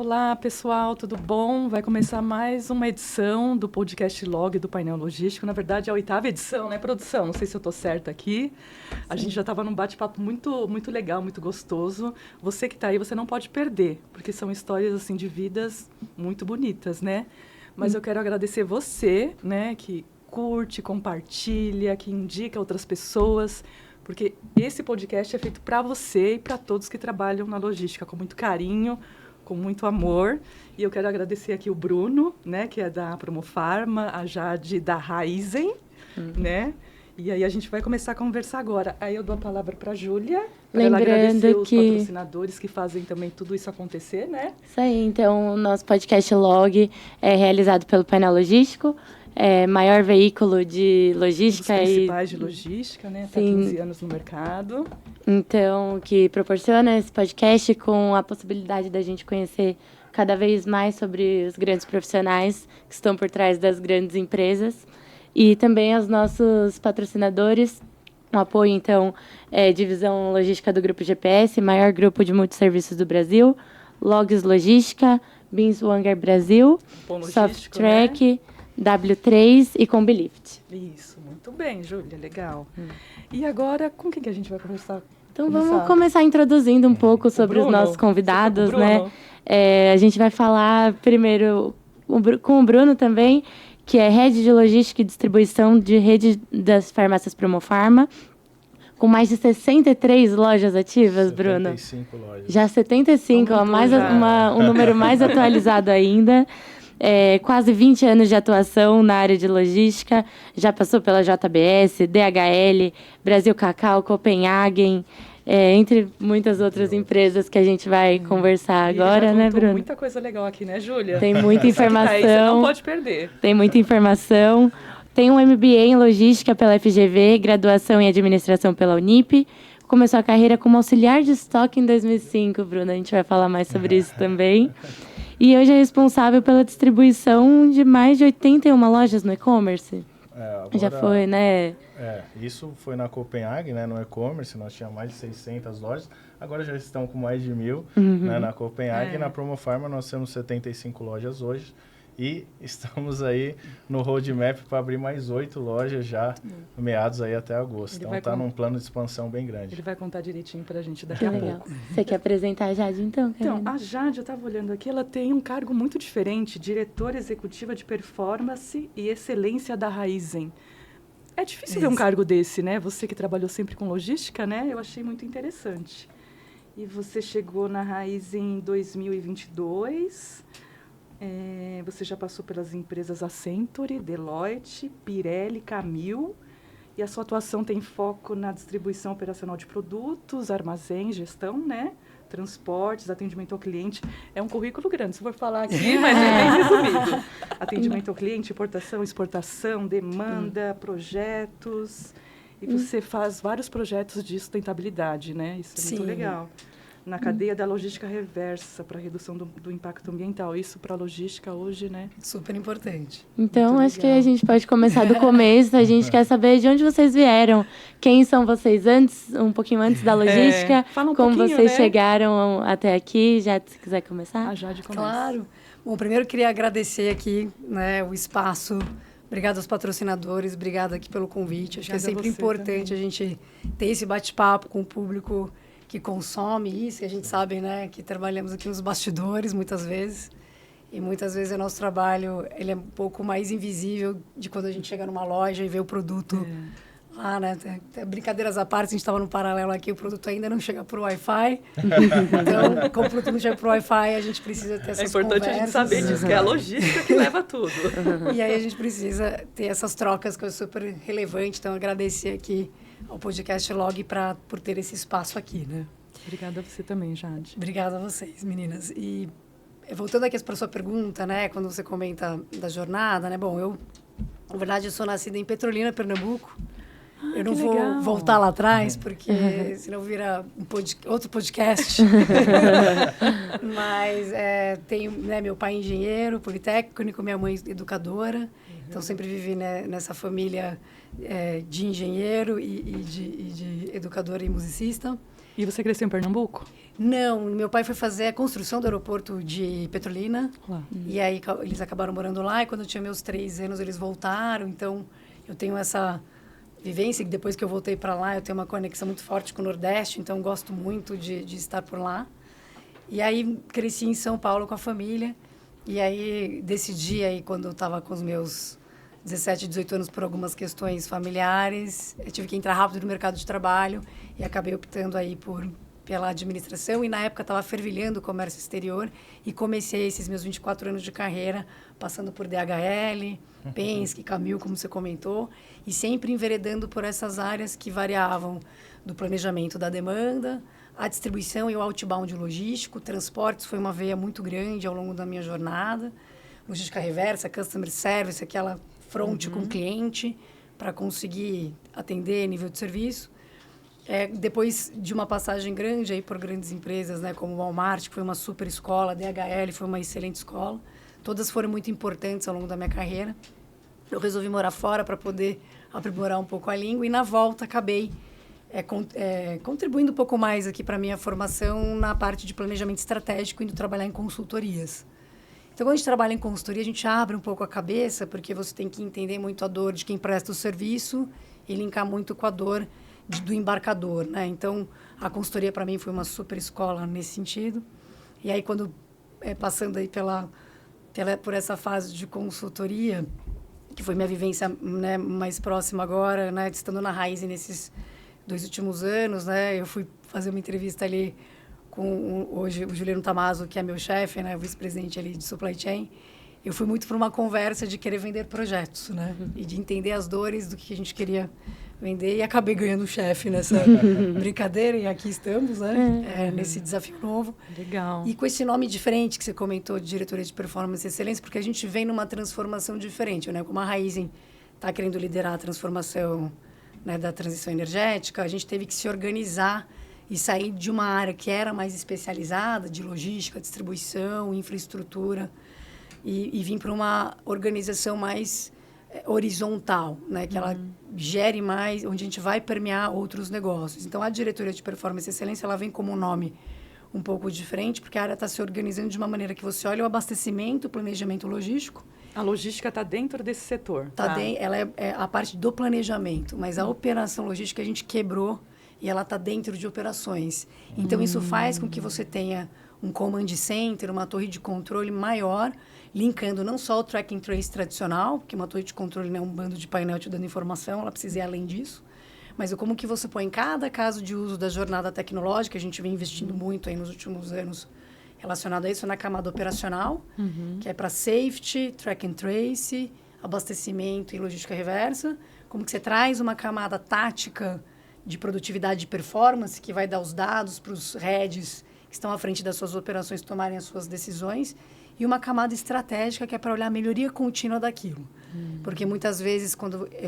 Olá, pessoal, tudo bom? Vai começar mais uma edição do podcast Log do Painel Logístico. Na verdade, é a 8ª edição, né, produção? Não sei se eu estou certa aqui. A gente já estava num bate-papo muito legal, muito gostoso. Você que está aí, você não pode perder, porque são histórias assim de vidas muito bonitas, né? Mas eu quero agradecer você, né, que curte, compartilha, que indica outras pessoas, porque esse podcast é feito para você e para todos que trabalham na logística, com muito carinho, com muito amor. E eu quero agradecer aqui o Bruno, né, que é da Promofarma, a Jade da Raizen, né? E aí a gente vai começar a conversar agora. Aí eu dou a palavra para a Júlia, para ela agradecer os patrocinadores que fazem também tudo isso acontecer, né? Isso aí, então o nosso podcast Log é realizado pelo Painel Logístico, maior veículo de logística. Os principais de logística, né? Está 15 anos no mercado. Então, que proporciona esse podcast com a possibilidade da gente conhecer cada vez mais sobre os grandes profissionais que estão por trás das grandes empresas. E também aos nossos patrocinadores, o apoio, então, Divisão Logística do Grupo GPS, maior grupo de multisserviços do Brasil, Logs Logística, Binswanger Brasil, Softtrack, né? W3 e Combilift. Isso, muito bem, Júlia, legal. E agora, com quem que a gente vai conversar? Então, vamos começar introduzindo um pouco sobre os nossos convidados, né? A gente vai falar primeiro com o Bruno também, que é Head de Logística e Distribuição de Rede das Farmácias Promofarma, com mais de 63 lojas ativas, 75 Bruno. 75 lojas. Já 75, um número mais atualizado ainda. Quase 20 anos de atuação na área de logística, já passou pela JBS, DHL, Brasil Cacau, Copenhagen, entre muitas outras empresas que a gente vai conversar agora, né, Bruno? Muita coisa legal aqui, né, Júlia? Tem muita informação. Aí, você não pode perder. Tem muita informação. Tem um MBA em Logística pela FGV, graduação em Administração pela Unip. Começou a carreira como auxiliar de estoque em 2005, Bruno. A gente vai falar mais sobre isso também. E hoje é responsável pela distribuição de mais de 81 lojas no e-commerce. Já foi, né? Isso foi na Copenhagen, né, no e-commerce, nós tínhamos mais de 600 lojas, agora já estão com mais de 1.000, né, na Copenhagen. Na Promofarma nós temos 75 lojas hoje e estamos aí no roadmap para abrir mais 8 lojas já meados aí até agosto. Então está num plano de expansão bem grande. Ele vai contar direitinho para a gente daqui a pouco. Você quer apresentar a Jade então, Carolina? Então, a Jade, eu estava olhando aqui, ela tem um cargo muito diferente, diretora executiva de performance e excelência da Raizen. É difícil ver um cargo desse, né? Você que trabalhou sempre com logística, né? Eu achei muito interessante. E você chegou na Raizen em 2022. Você já passou pelas empresas Accenture, Deloitte, Pirelli, Camil. E a sua atuação tem foco na distribuição operacional de produtos, armazém, gestão, né? Transportes, atendimento ao cliente. É um currículo grande, se for falar aqui, mas é bem resumido. Atendimento ao cliente, importação, exportação, demanda, projetos. E você faz vários projetos de sustentabilidade, né? Isso é muito legal. Na cadeia da logística reversa, para redução do impacto ambiental. Isso para a logística hoje, né? Super importante. Então, acho que a gente pode começar do começo. A gente quer saber de onde vocês vieram. Quem são vocês um pouquinho antes da logística. Fala como vocês chegaram até aqui. Já, se quiser começar. A Jade começa. Claro. Bom, primeiro queria agradecer aqui, né, o espaço. Obrigada aos patrocinadores. Obrigada aqui pelo convite. Acho que é sempre importante a gente ter esse bate-papo com o público que consome isso, que a gente sabe, né, que trabalhamos aqui nos bastidores muitas vezes, e muitas vezes o nosso trabalho ele é um pouco mais invisível de quando a gente chega numa loja e vê o produto lá, né, brincadeiras à parte, a gente estava no paralelo aqui, o produto ainda não chega por Wi-Fi, então, como o produto não chega por Wi-Fi, a gente precisa ter essas conversas. É importante a gente saber disso, que é a logística que leva tudo. E aí a gente precisa ter essas trocas, que é super relevante, então agradecer aqui ao podcast Log por ter esse espaço aqui, né? Obrigada a você também, Jade. Obrigada a vocês, meninas. E voltando aqui para a sua pergunta, né? Quando você comenta da jornada, né? Bom, eu, na verdade, eu sou nascida em Petrolina, Pernambuco. Eu não vou voltar lá atrás, porque senão vira outro podcast. Mas tenho, né, meu pai engenheiro, politécnico, minha mãe educadora. Então, sempre vivi, né, nessa família de engenheiro e de educadora e musicista. E você cresceu em Pernambuco? Não, meu pai foi fazer a construção do aeroporto de Petrolina. E aí eles acabaram morando lá. E quando eu tinha meus 3 anos, eles voltaram. Então, eu tenho essa vivência. E depois que eu voltei para lá, eu tenho uma conexão muito forte com o Nordeste. Então, gosto muito de estar por lá. E aí, cresci em São Paulo com a família. E aí, decidi, aí, quando eu estava com os meus 17, 18 anos, por algumas questões familiares, eu tive que entrar rápido no mercado de trabalho e acabei optando aí pela administração. E, na época, estava fervilhando o comércio exterior e comecei esses meus 24 anos de carreira, passando por DHL, Penske, Camil, como você comentou, e sempre enveredando por essas áreas que variavam do planejamento da demanda, a distribuição e o outbound logístico. Transportes foi uma veia muito grande ao longo da minha jornada. Logística reversa, customer service, aquela fronte com o cliente para conseguir atender nível de serviço. Depois de uma passagem grande aí por grandes empresas, né, como o Walmart, que foi uma super escola, a DHL foi uma excelente escola. Todas foram muito importantes ao longo da minha carreira. Eu resolvi morar fora para poder aprimorar um pouco a língua e, na volta, acabei contribuindo um pouco mais aqui para a minha formação na parte de planejamento estratégico, indo trabalhar em consultorias. Então, quando a gente trabalha em consultoria, a gente abre um pouco a cabeça, porque você tem que entender muito a dor de quem presta o serviço e linkar muito com a dor do embarcador, né? Então, a consultoria, para mim, foi uma super escola nesse sentido. E aí, quando passando aí por essa fase de consultoria, que foi minha vivência, né, mais próxima agora, né, estando na Raizen nesses 2 últimos anos, né, eu fui fazer uma entrevista ali com hoje o Juliano Tamazo, que é meu chefe, né, o vice-presidente ali de supply chain. Eu fui muito para uma conversa de querer vender projetos, né, e de entender as dores do que a gente queria vender, e acabei ganhando o chefe nessa brincadeira, e aqui estamos, né, nesse desafio novo. Legal. E com esse nome diferente que você comentou, de diretoria de performance e excelência, porque a gente vem numa transformação diferente, né, como a Raizen está querendo liderar a transformação, né, da transição energética, a gente teve que se organizar e sair de uma área que era mais especializada, de logística, distribuição, infraestrutura, e vir para uma organização mais horizontal, né, que ela gere mais, onde a gente vai permear outros negócios. Então, a diretoria de performance e excelência, ela vem como um nome um pouco diferente, porque a área está se organizando de uma maneira que você olha o abastecimento, o planejamento logístico. A logística está dentro desse setor. Ela é a parte do planejamento, mas a operação logística a gente quebrou e ela está dentro de operações. Então, isso faz com que você tenha um command center, uma torre de controle maior, linkando não só o track and trace tradicional, porque uma torre de controle não é um bando de painel te dando informação, ela precisa ir além disso, mas como que você põe em cada caso de uso da jornada tecnológica, a gente vem investindo muito aí nos últimos anos relacionado a isso, na camada operacional, que é para safety, track and trace, abastecimento e logística reversa, como que você traz uma camada tática de produtividade e performance, que vai dar os dados para os heads que estão à frente das suas operações tomarem as suas decisões, e uma camada estratégica que é para olhar a melhoria contínua daquilo. Porque muitas vezes,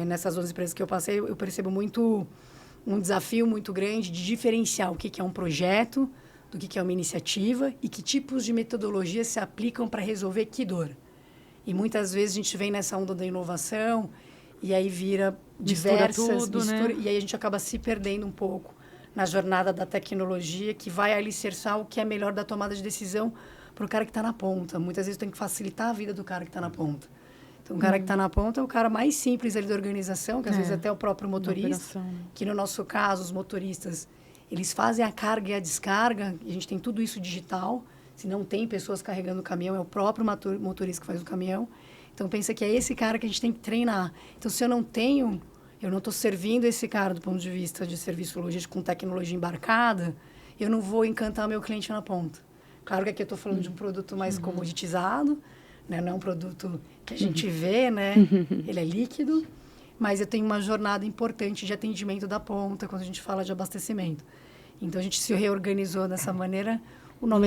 nessas 11 empresas que eu passei, eu percebo muito um desafio muito grande de diferenciar o que é um projeto, do que é uma iniciativa e que tipos de metodologias se aplicam para resolver que dor. E muitas vezes a gente vem nessa onda da inovação e aí vira diversas... Mistura, né? E aí a gente acaba se perdendo um pouco na jornada da tecnologia, que vai alicerçar o que é melhor da tomada de decisão para o cara que está na ponta. Muitas vezes tem que facilitar a vida do cara que está na ponta. Então, o cara que está na ponta é o cara mais simples ali da organização, que às vezes até o próprio motorista, que no nosso caso, os motoristas, eles fazem a carga e a descarga, e a gente tem tudo isso digital. Se não tem pessoas carregando o caminhão, é o próprio motorista que faz o caminhão. Então, pensa que é esse cara que a gente tem que treinar. Então, se eu não estou servindo esse cara do ponto de vista de serviço logístico com tecnologia embarcada, eu não vou encantar meu cliente na ponta. Claro que aqui eu estou falando de um produto mais comoditizado, né? Não é um produto que a gente vê, né? Ele é líquido, mas eu tenho uma jornada importante de atendimento da ponta quando a gente fala de abastecimento. Então, a gente se reorganizou dessa maneira.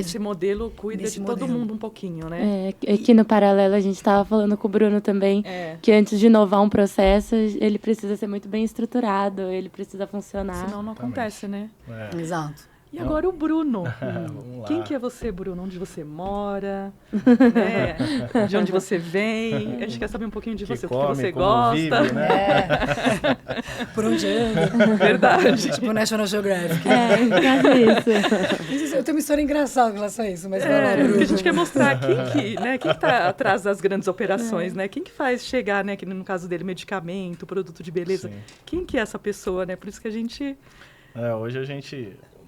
Esse modelo cuida de todo mundo um pouquinho, né? Aqui no Paralelo, a gente estava falando com o Bruno também, que antes de inovar um processo, ele precisa ser muito bem estruturado, ele precisa funcionar. Senão não acontece, né? Exato. E agora o Bruno. Vamos lá. Quem que é você, Bruno? Onde você mora? Né? De onde você vem? A gente quer saber um pouquinho de você, o que você gosta. Vive, né? Por onde anda. Verdade. Tipo National Geographic. Quase isso. Eu tenho uma história engraçada em relação a isso, mas porque a gente quer mostrar quem que tá atrás das grandes operações, né? Quem que faz chegar, né? Que no caso dele, medicamento, produto de beleza. Sim. Quem que é essa pessoa, né? Por isso que a gente... Hoje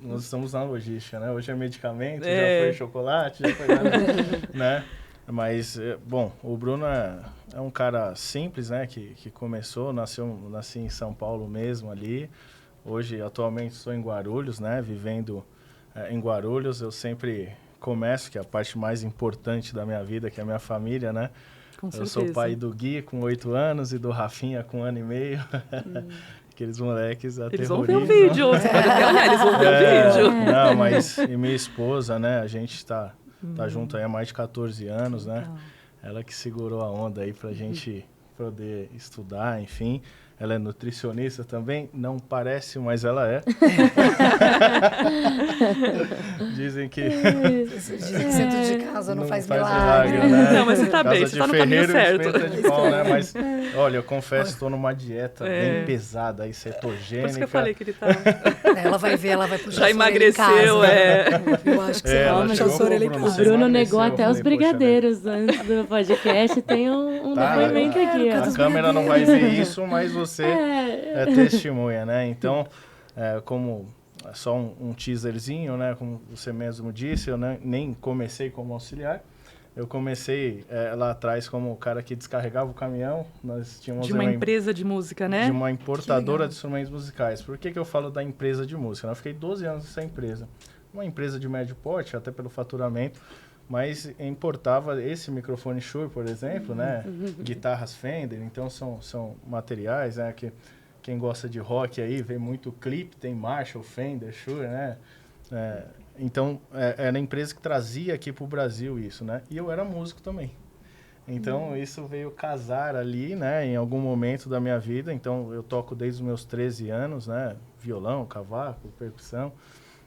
nós estamos na logística, né? Hoje é medicamento, já foi chocolate, já foi... né? Mas, bom, o Bruno é um cara simples, né? Que começou, nasci em São Paulo mesmo ali. Hoje, atualmente, estou em Guarulhos, né? Vivendo em Guarulhos. Eu sempre começo, que é a parte mais importante da minha vida, que é a minha família, né? Com certeza. Eu sou pai do Gui com 8 anos e do Rafinha com 1 ano e meio. Aqueles moleques aterrorizam. Eles vão ver o vídeo, você pode até olhar, eles vão ver o vídeo. Não, mas e minha esposa, né? A gente tá junto aí há mais de 14 anos, né? Ela que segurou a onda aí pra gente poder estudar, enfim. Ela é nutricionista também, não parece, mas ela é. Dizem que dentro de casa não faz milagre. Né? Não, mas você tá bem, você tá no caminho certo. De pau, né? Mas, olha, eu confesso, estou numa dieta bem pesada aí, cetogênica. Por isso que eu falei que ele tá... Ela vai ver, ela vai puxar já emagreceu, Eu acho que você vai puxar a orelha em casa. O Bruno negou até os brigadeiros antes do podcast. Tem um depoimento aqui. A câmera não vai ver isso, mas você é testemunha, né? Então, como só um teaserzinho, né? Como você mesmo disse, eu nem comecei como auxiliar. Eu comecei lá atrás como o cara que descarregava o caminhão. Nós tínhamos de uma empresa de música, né? De uma importadora de instrumentos musicais. Por que eu falo da empresa de música? Eu fiquei 12 anos nessa empresa. Uma empresa de médio porte, até pelo faturamento, mas importava esse microfone Shure, por exemplo, né? Guitarras Fender, então são materiais, né? Que quem gosta de rock aí vê muito clipe, tem Marshall, Fender, Shure, né? Então, era a empresa que trazia aqui para o Brasil isso, né? E eu era músico também. Então, isso veio casar ali, né? Em algum momento da minha vida. Então, eu toco desde os meus 13 anos, né? Violão, cavaco, percussão.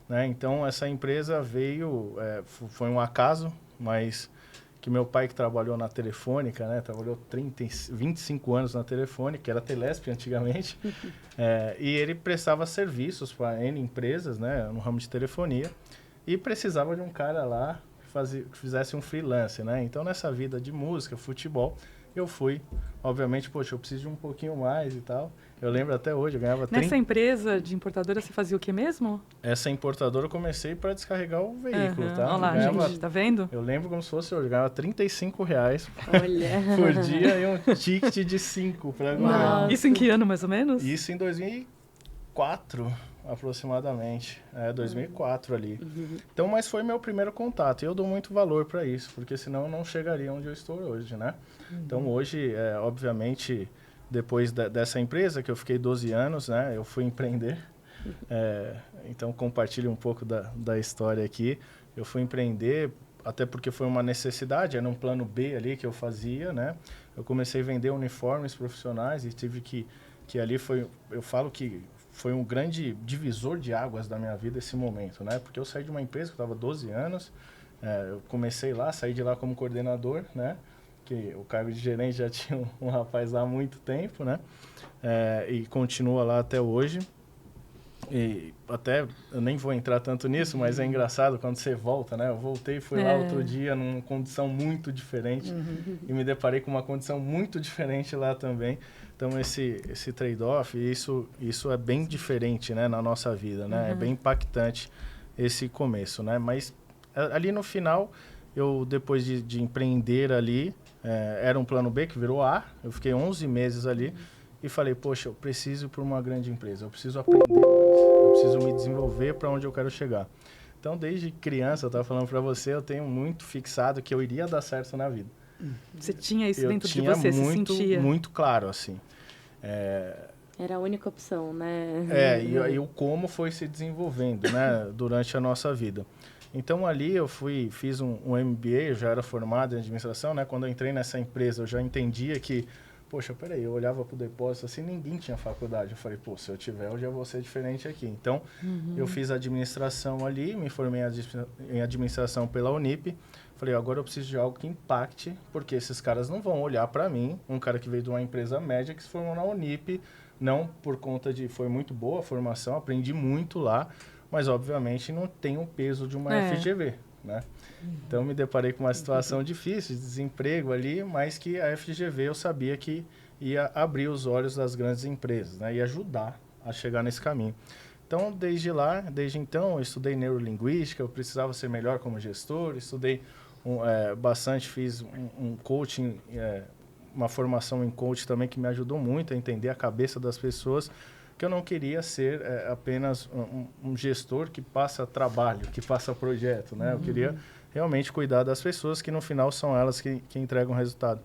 Né? Então, essa empresa veio... foi um acaso, mas que meu pai que trabalhou na Telefônica, né? Trabalhou 25 anos na Telefônica, que era Telesp antigamente. E ele prestava serviços para N empresas, né? No ramo de telefonia. E precisava de um cara lá que fizesse um freelance, né? Então, nessa vida de música, futebol, eu fui. Obviamente, poxa, eu preciso de um pouquinho mais e tal. Eu lembro até hoje, eu ganhava... Nessa empresa de importadora, você fazia o que mesmo? Essa importadora eu comecei para descarregar o veículo, tá? Olha lá, gente, tá vendo? Eu lembro como se fosse hoje, eu ganhava R$35 por dia e um ticket de 5 para agora. Isso em que ano, mais ou menos? Isso em 2004, aproximadamente. 2004 ali. Então, mas foi meu primeiro contato. E eu dou muito valor para isso, porque senão eu não chegaria onde eu estou hoje, né? Então, hoje, obviamente... Depois dessa empresa, que eu fiquei 12 anos, né? Eu fui empreender. Então, compartilho um pouco da história aqui. Eu fui empreender, até porque foi uma necessidade, era um plano B ali que eu fazia, né? Eu comecei a vender uniformes profissionais e tive que ali foi... Eu falo que foi um grande divisor de águas da minha vida esse momento, né? Porque eu saí de uma empresa que eu estava 12 anos, eu comecei lá, saí de lá como coordenador, né? Que o cargo de gerente já tinha um rapaz lá há muito tempo, né? E continua lá até hoje. E até, eu nem vou entrar tanto nisso, mas é engraçado quando você volta, né? Eu voltei e fui lá outro dia numa condição muito diferente e me deparei com uma condição muito diferente lá também. Então, esse trade-off, isso é bem diferente, né? Na nossa vida, né? É bem impactante esse começo, né? Mas ali no final, eu depois de empreender ali, era um plano B que virou A, eu fiquei 11 meses ali e falei, poxa, eu preciso ir para uma grande empresa, eu preciso aprender mais, eu preciso me desenvolver para onde eu quero chegar. Então, desde criança, eu estava falando para você, eu tenho muito fixado que eu iria dar certo na vida. Você tinha isso dentro de você, se sentia? Muito claro, assim. Era a única opção, né? E o como foi se desenvolvendo, né, durante a nossa vida. Então, ali eu fiz um MBA, eu já era formado em administração, né? Quando eu entrei nessa empresa, eu já entendia que, poxa, peraí, eu olhava pro depósito assim, ninguém tinha faculdade. Eu falei, pô, se eu tiver, eu já vou ser diferente aqui. Então, eu fiz administração ali, me formei em administração pela Unip. Falei, agora eu preciso de algo que impacte, porque esses caras não vão olhar para mim, um cara que veio de uma empresa média que se formou na Unip, não por conta de... Foi muito boa a formação, aprendi muito lá, mas obviamente não tem o peso de uma FGV, né? Então me deparei com uma situação difícil, de desemprego ali, mas que a FGV eu sabia que ia abrir os olhos das grandes empresas, né? E ajudar a chegar nesse caminho. Então, desde então, eu estudei neurolinguística, eu precisava ser melhor como gestor, estudei bastante, fiz um coaching, uma formação em coaching também que me ajudou muito a entender a cabeça das pessoas, que eu não queria ser apenas um gestor que passa trabalho, que passa projeto, né? Eu queria realmente cuidar das pessoas, que no final são elas que entregam resultado.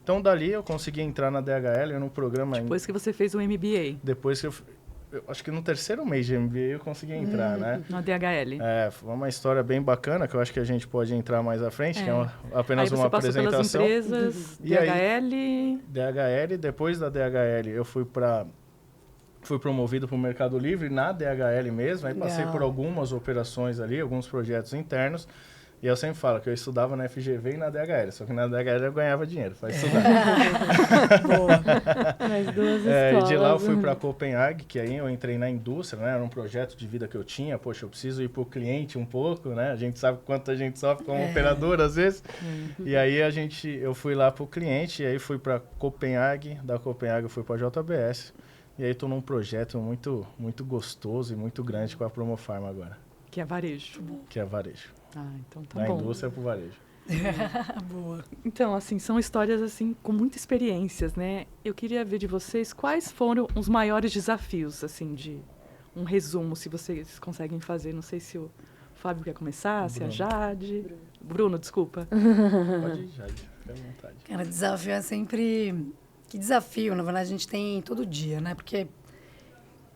Então, dali eu consegui entrar na DHL, no programa... Depois que você fez o MBA. Depois que eu acho que no terceiro mês de MBA eu consegui entrar, né? Na DHL. Foi uma história bem bacana, que eu acho que a gente pode entrar mais à frente, que é apenas uma apresentação. Aí você passou pelas empresas, DHL, depois da DHL eu fui promovido para o Mercado Livre na DHL mesmo, aí passei por algumas operações ali, alguns projetos internos, e eu sempre falo que eu estudava na FGV e na DHL, só que na DHL eu ganhava dinheiro para estudar. Boa. Mais duas escolas. E de lá eu fui para Copenhague, que aí eu entrei na indústria, né? Era um projeto de vida que eu tinha. Poxa, eu preciso ir para o cliente um pouco, né? A gente sabe quanto a gente sofre como operador às vezes. E aí eu fui lá para o cliente, e aí fui para Copenhague, da Copenhague eu fui para a JBS. E aí estou num projeto muito, muito gostoso e muito grande com a Promofarma agora. Que é varejo. Que é varejo. Então tá bom. Da bom. indústria para o varejo. Boa. Então, assim, são histórias assim com muitas experiências, né? Eu queria ver de vocês quais foram os maiores desafios, assim, de um resumo, se vocês conseguem fazer. Não sei se o Fábio quer começar, se a Jade... Bruno, desculpa. Pode ir, Jade. Fique à vontade. Cara, desafio é sempre... Que desafio, na verdade, a gente tem todo dia, né? Porque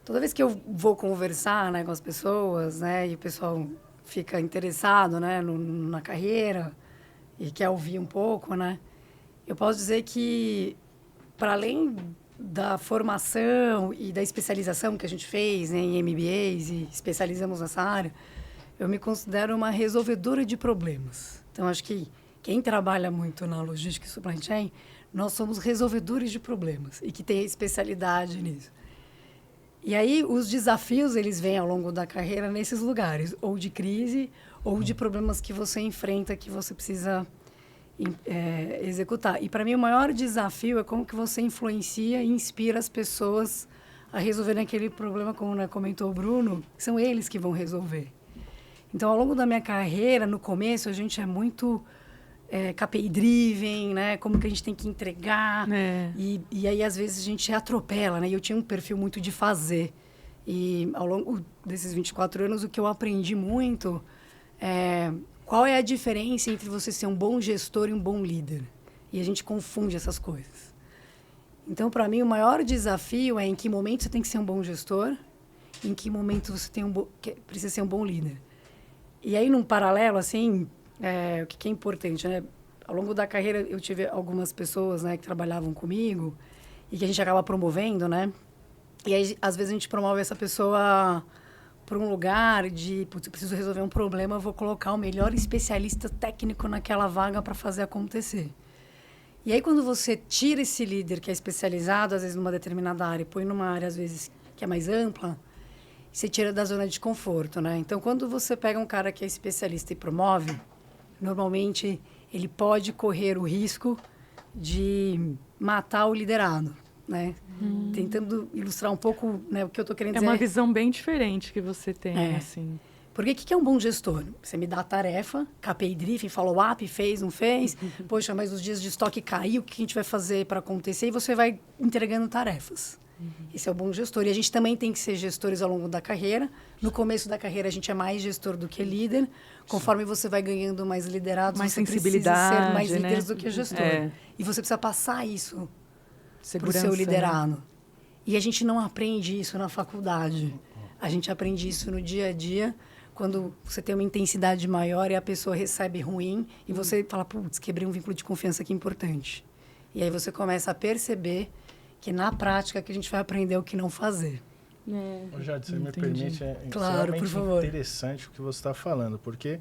toda vez que eu vou conversar, né, com as pessoas, né, e o pessoal fica interessado, né, na carreira e quer ouvir um pouco, né, eu posso dizer que, para além da formação e da especialização que a gente fez, né, em MBAs e especializamos nessa área, eu me considero uma resolvedora de problemas. Então, acho que quem trabalha muito na logística e supply chain, nós somos resolvedores de problemas e que tem especialidade nisso. E aí, os desafios, eles vêm ao longo da carreira nesses lugares, ou de crise, ou de problemas que você enfrenta, que você precisa executar. E, para mim, o maior desafio é como que você influencia e inspira as pessoas a resolverem aquele problema, como, né, comentou o Bruno, que são eles que vão resolver. Então, ao longo da minha carreira, no começo, a gente é muito... KPI-driven, né? Como que a gente tem que entregar. E aí, às vezes, a gente atropela, né? E eu tinha um perfil muito de fazer. E ao longo desses 24 anos, o que eu aprendi muito é qual é a diferença entre você ser um bom gestor e um bom líder. E a gente confunde essas coisas. Então, para mim, o maior desafio é em que momento você tem que ser um bom gestor, em que momento você precisa ser um bom líder. E aí, num paralelo, assim... o que é importante, né? Ao longo da carreira, eu tive algumas pessoas, né, que trabalhavam comigo e que a gente acaba promovendo, né? E aí, às vezes, a gente promove essa pessoa para um lugar de, putz, eu preciso resolver um problema, eu vou colocar o melhor especialista técnico naquela vaga para fazer acontecer. E aí, quando você tira esse líder que é especializado, às vezes, numa determinada área, e põe numa área, às vezes, que é mais ampla, você tira da zona de conforto, né? Então, quando você pega um cara que é especialista e promove... Normalmente, ele pode correr o risco de matar o liderado, né? Tentando ilustrar um pouco, né, o que eu estou querendo dizer. É uma visão bem diferente que você tem, assim. Porque o que é um bom gestor? Você me dá a tarefa, KPI driven, follow-up, fez, não fez. Poxa, mas os dias de estoque caiu, o que a gente vai fazer para acontecer? E você vai entregando tarefas. Esse é o bom gestor. E a gente também tem que ser gestores ao longo da carreira. No começo da carreira, a gente é mais gestor do que líder. Conforme você vai ganhando mais liderados, mais você sensibilidade, precisa ser mais né? líderes do que gestor. E você precisa passar isso para o seu liderado. Né? E a gente não aprende isso na faculdade. A gente aprende isso no dia a dia, quando você tem uma intensidade maior e a pessoa recebe ruim, e você fala, putz, quebrei um vínculo de confiança que é importante. E aí você começa a perceber que na prática que a gente vai aprender o que não fazer. Jade, você me permite, claro, por favor. Interessante o que você está falando, porque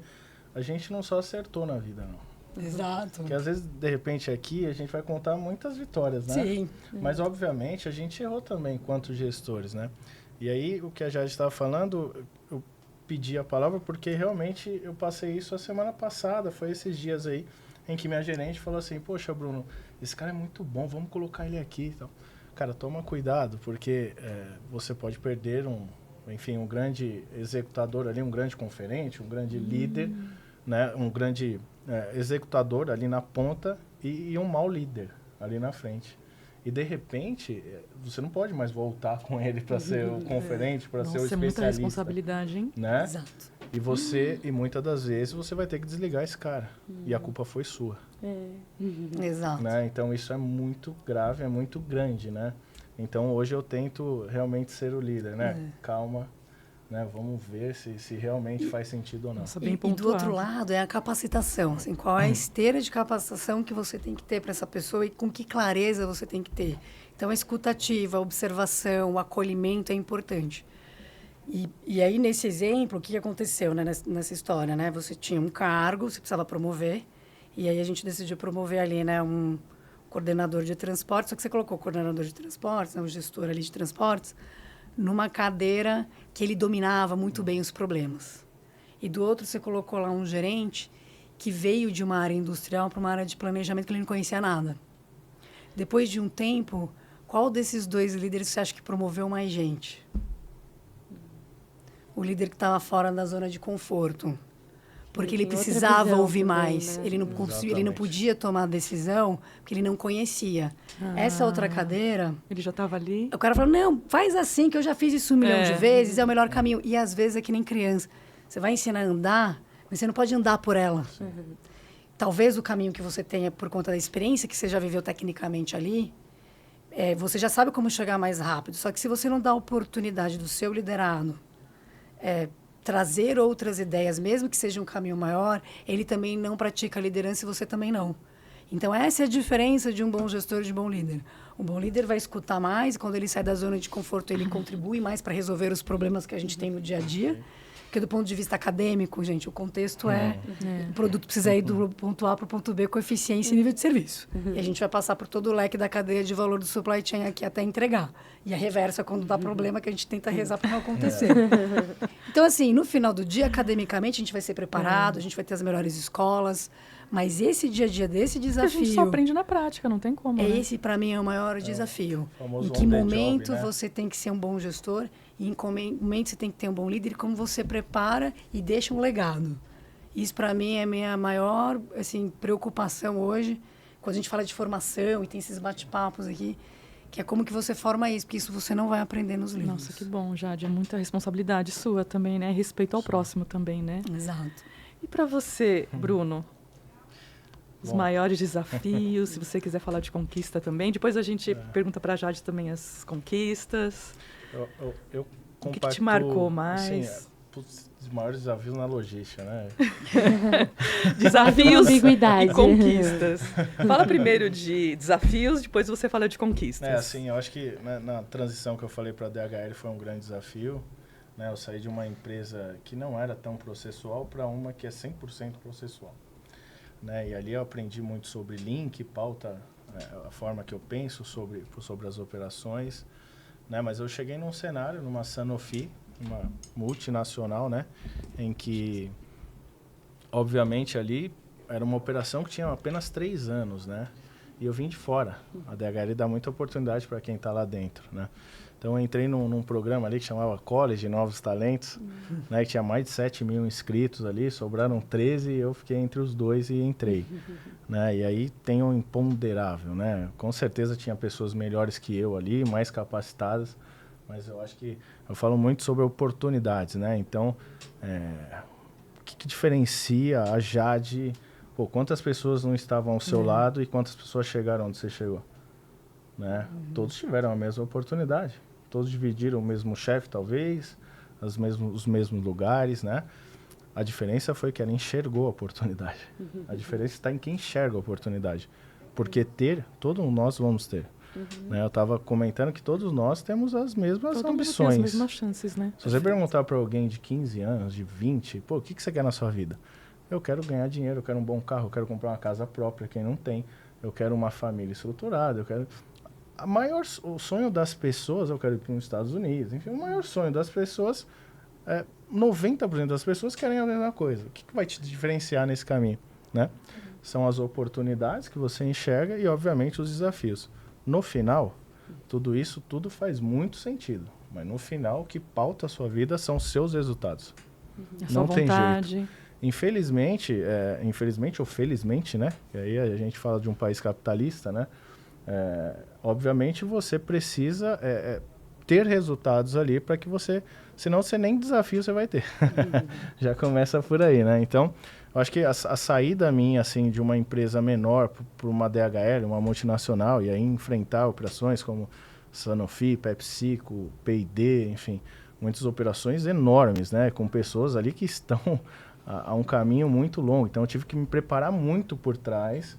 a gente não só acertou na vida, não. Exato. Porque às vezes, de repente, aqui a gente vai contar muitas vitórias, né? Sim. Mas, obviamente, a gente errou também enquanto gestores, né? E aí, o que a Jade estava falando, eu pedi a palavra porque realmente eu passei isso a semana passada, foi esses dias aí, em que minha gerente falou assim, poxa, Bruno, esse cara é muito bom, vamos colocar ele aqui. Então, cara, toma cuidado, porque você pode perder um grande executador ali, um grande conferente, um grande líder, né? Um grande executador ali na ponta e um mau líder ali na frente. E, de repente, você não pode mais voltar com ele para ser o conferente, para ser o especialista. Nossa, é muita responsabilidade, hein? Né? Exato. E muitas das vezes, você vai ter que desligar esse cara. E a culpa foi sua. Exato. Né? Então, isso é muito grave, é muito grande, né? Então, hoje eu tento realmente ser o líder, né? Calma, né? Vamos ver se realmente faz sentido ou não. Nossa, bem e do outro lado é a capacitação. Assim, qual é a esteira de capacitação que você tem que ter para essa pessoa e com que clareza você tem que ter. Então, a escutativa, a observação, o acolhimento é importante. E aí, nesse exemplo, o que aconteceu, né, nessa história? Né? Você tinha um cargo, você precisava promover, e aí a gente decidiu promover ali, né, um coordenador de transportes, só que você colocou o coordenador de transportes, né, um gestor ali de transportes, numa cadeira que ele dominava muito bem os problemas. E do outro, você colocou lá um gerente que veio de uma área industrial para uma área de planejamento que ele não conhecia nada. Depois de um tempo, qual desses dois líderes você acha que promoveu mais gente? O líder que estava fora da zona de conforto. Porque ele precisava ouvir mais. Né? Ele não podia tomar a decisão porque ele não conhecia. Essa outra cadeira... Ele já estava ali? O cara falou, não, faz assim que eu já fiz isso 1 milhão de vezes, é o melhor caminho. E às vezes é que nem criança. Você vai ensinar a andar, mas você não pode andar por ela. Talvez o caminho que você tenha por conta da experiência que você já viveu tecnicamente ali, você já sabe como chegar mais rápido. Só que se você não dá a oportunidade do seu liderado trazer outras ideias, mesmo que seja um caminho maior, ele também não pratica a liderança e você também não. Então, essa é a diferença de um bom gestor e de um bom líder. O bom líder vai escutar mais, e quando ele sai da zona de conforto, ele contribui mais para resolver os problemas que a gente tem no dia a dia. Porque, do ponto de vista acadêmico, gente, o contexto o produto precisa ir do ponto A para o ponto B com eficiência e nível de serviço. E a gente vai passar por todo o leque da cadeia de valor do supply chain aqui até entregar. E a reversa, quando dá problema, que a gente tenta rezar para não acontecer. Então, assim, no final do dia, academicamente, a gente vai ser preparado, a gente vai ter as melhores escolas, mas esse dia a dia desse desafio... A gente só aprende na prática, não tem como, né? Esse, para mim, é o maior desafio. Em que momento job, né? Você tem que ser um bom gestor e em que momento você tem que ter um bom líder e como você prepara e deixa um legado. Isso, para mim, é a minha maior preocupação hoje, quando a gente fala de formação e tem esses bate-papos aqui, que é como que você forma isso, porque isso você não vai aprender nos livros. Nossa, que bom, Jade. É muita responsabilidade sua também, né? Respeito ao próximo também, né? Exato. E para você, Bruno? Os maiores desafios, se você quiser falar de conquista também. Depois a gente pergunta para a Jade também as conquistas. Eu o que te marcou mais? Assim, os maiores desafios na logística, né? Desafios e conquistas. Fala primeiro de desafios, depois você fala de conquistas. Assim, eu acho que na transição que eu falei para a DHL foi um grande desafio. Né? Eu saí de uma empresa que não era tão processual para uma que é 100% processual. Né? E ali eu aprendi muito sobre link, pauta, a forma que eu penso sobre as operações. Né? Mas eu cheguei num cenário, numa Sanofi, uma multinacional, né? Em que, obviamente, ali era uma operação que tinha apenas 3 anos, né? E eu vim de fora. A DHL dá muita oportunidade para quem está lá dentro, né? Então, eu entrei num programa ali que chamava College Novos Talentos, né? Que tinha mais de 7 mil inscritos ali, sobraram 13 e eu fiquei entre os 2 e entrei. Né? E aí tem um imponderável, né? Com certeza tinha pessoas melhores que eu ali, mais capacitadas, mas eu acho que eu falo muito sobre oportunidades, né? Então, o que diferencia a Jade? Pô, quantas pessoas não estavam ao seu lado e quantas pessoas chegaram onde você chegou? Né? Todos tiveram a mesma oportunidade. Todos dividiram o mesmo chefe, talvez, os mesmos lugares, né? A diferença foi que ela enxergou a oportunidade. A diferença está em quem enxerga a oportunidade. Porque todos nós vamos ter. Né? Eu estava comentando que todos nós temos as mesmas ambições. Tem as mesmas chances, né? Se você perguntar para alguém de 15 anos, de 20, pô, o que você quer na sua vida? Eu quero ganhar dinheiro, eu quero um bom carro, eu quero comprar uma casa própria, quem não tem. Eu quero uma família estruturada, eu quero... O sonho das pessoas, eu quero ir para os Estados Unidos, enfim, o maior sonho das pessoas, 90% das pessoas querem a mesma coisa. O que vai te diferenciar nesse caminho? Né? São as oportunidades que você enxerga e, obviamente, os desafios. No final, tudo faz muito sentido. Mas no final, o que pauta a sua vida são os seus resultados. Não tem jeito. Infelizmente ou felizmente, né? E aí a gente fala de um país capitalista, né? Obviamente você precisa ter resultados ali para que você... Senão você nem desafio você vai ter. Já começa por aí, né? Então, eu acho que a saída minha, assim, de uma empresa menor para uma DHL, uma multinacional, e aí enfrentar operações como Sanofi, PepsiCo, P&D, enfim, muitas operações enormes, né? Com pessoas ali que estão a um caminho muito longo. Então, eu tive que me preparar muito por trás.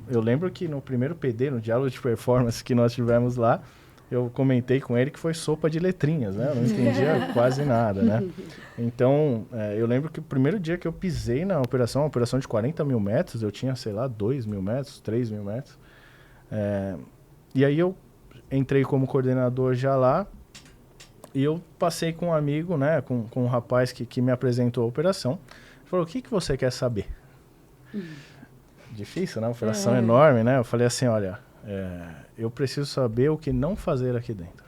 Eu lembro que no primeiro PD, no diálogo de performance que nós tivemos lá, eu comentei com ele que foi sopa de letrinhas, né? Eu não entendia quase nada, né? Então, eu lembro que o primeiro dia que eu pisei na operação, uma operação de 40 mil metros, eu tinha, sei lá, 2 mil metros, 3 mil metros. E aí eu entrei como coordenador já lá e eu passei com um amigo, né? Com um rapaz que me apresentou a operação. Ele falou, o que você quer saber? Difícil, né? Uma operação enorme, né? Eu falei assim, olha... eu preciso saber o que não fazer aqui dentro.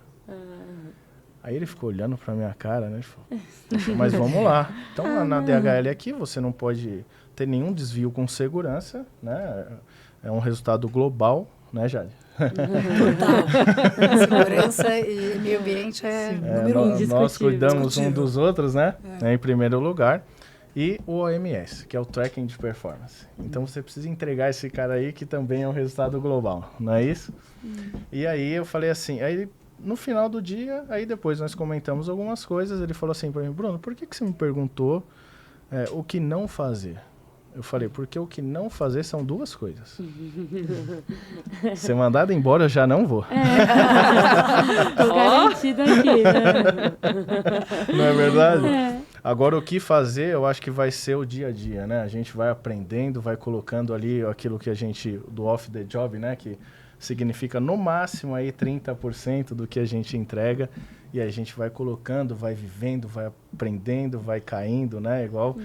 Aí ele ficou olhando pra minha cara, né? Ele falou, mas vamos lá. Então, na DHL aqui, você não pode ter nenhum desvio com segurança, né? É um resultado global, né, Jade? Total. Segurança e meio ambiente número um. Nós cuidamos um dos outros, né? Em primeiro lugar. E o OMS, que é o Tracking de Performance. Então, você precisa entregar esse cara aí, que também é um resultado global, não é isso? E aí, eu falei assim, aí no final do dia, aí depois nós comentamos algumas coisas, ele falou assim para mim, Bruno, por que você me perguntou o que não fazer? Eu falei, porque o que não fazer são duas coisas. Ser mandado embora, eu já não vou. Tô garantida aqui, né? Não é verdade? Agora, o que fazer, eu acho que vai ser o dia a dia, né? A gente vai aprendendo, vai colocando ali aquilo que a gente, do off the job, né? Que significa no máximo aí 30% do que a gente entrega. E a gente vai colocando, vai vivendo, vai aprendendo, vai caindo, né? Igual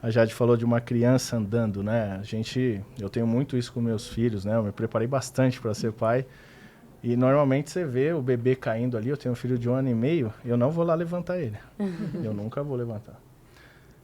a Jade falou de uma criança andando, né? Eu tenho muito isso com meus filhos, né? Eu me preparei bastante para ser pai. E normalmente você vê o bebê caindo ali, eu tenho um filho de 1 ano e meio, eu não vou lá levantar ele. Eu nunca vou levantar.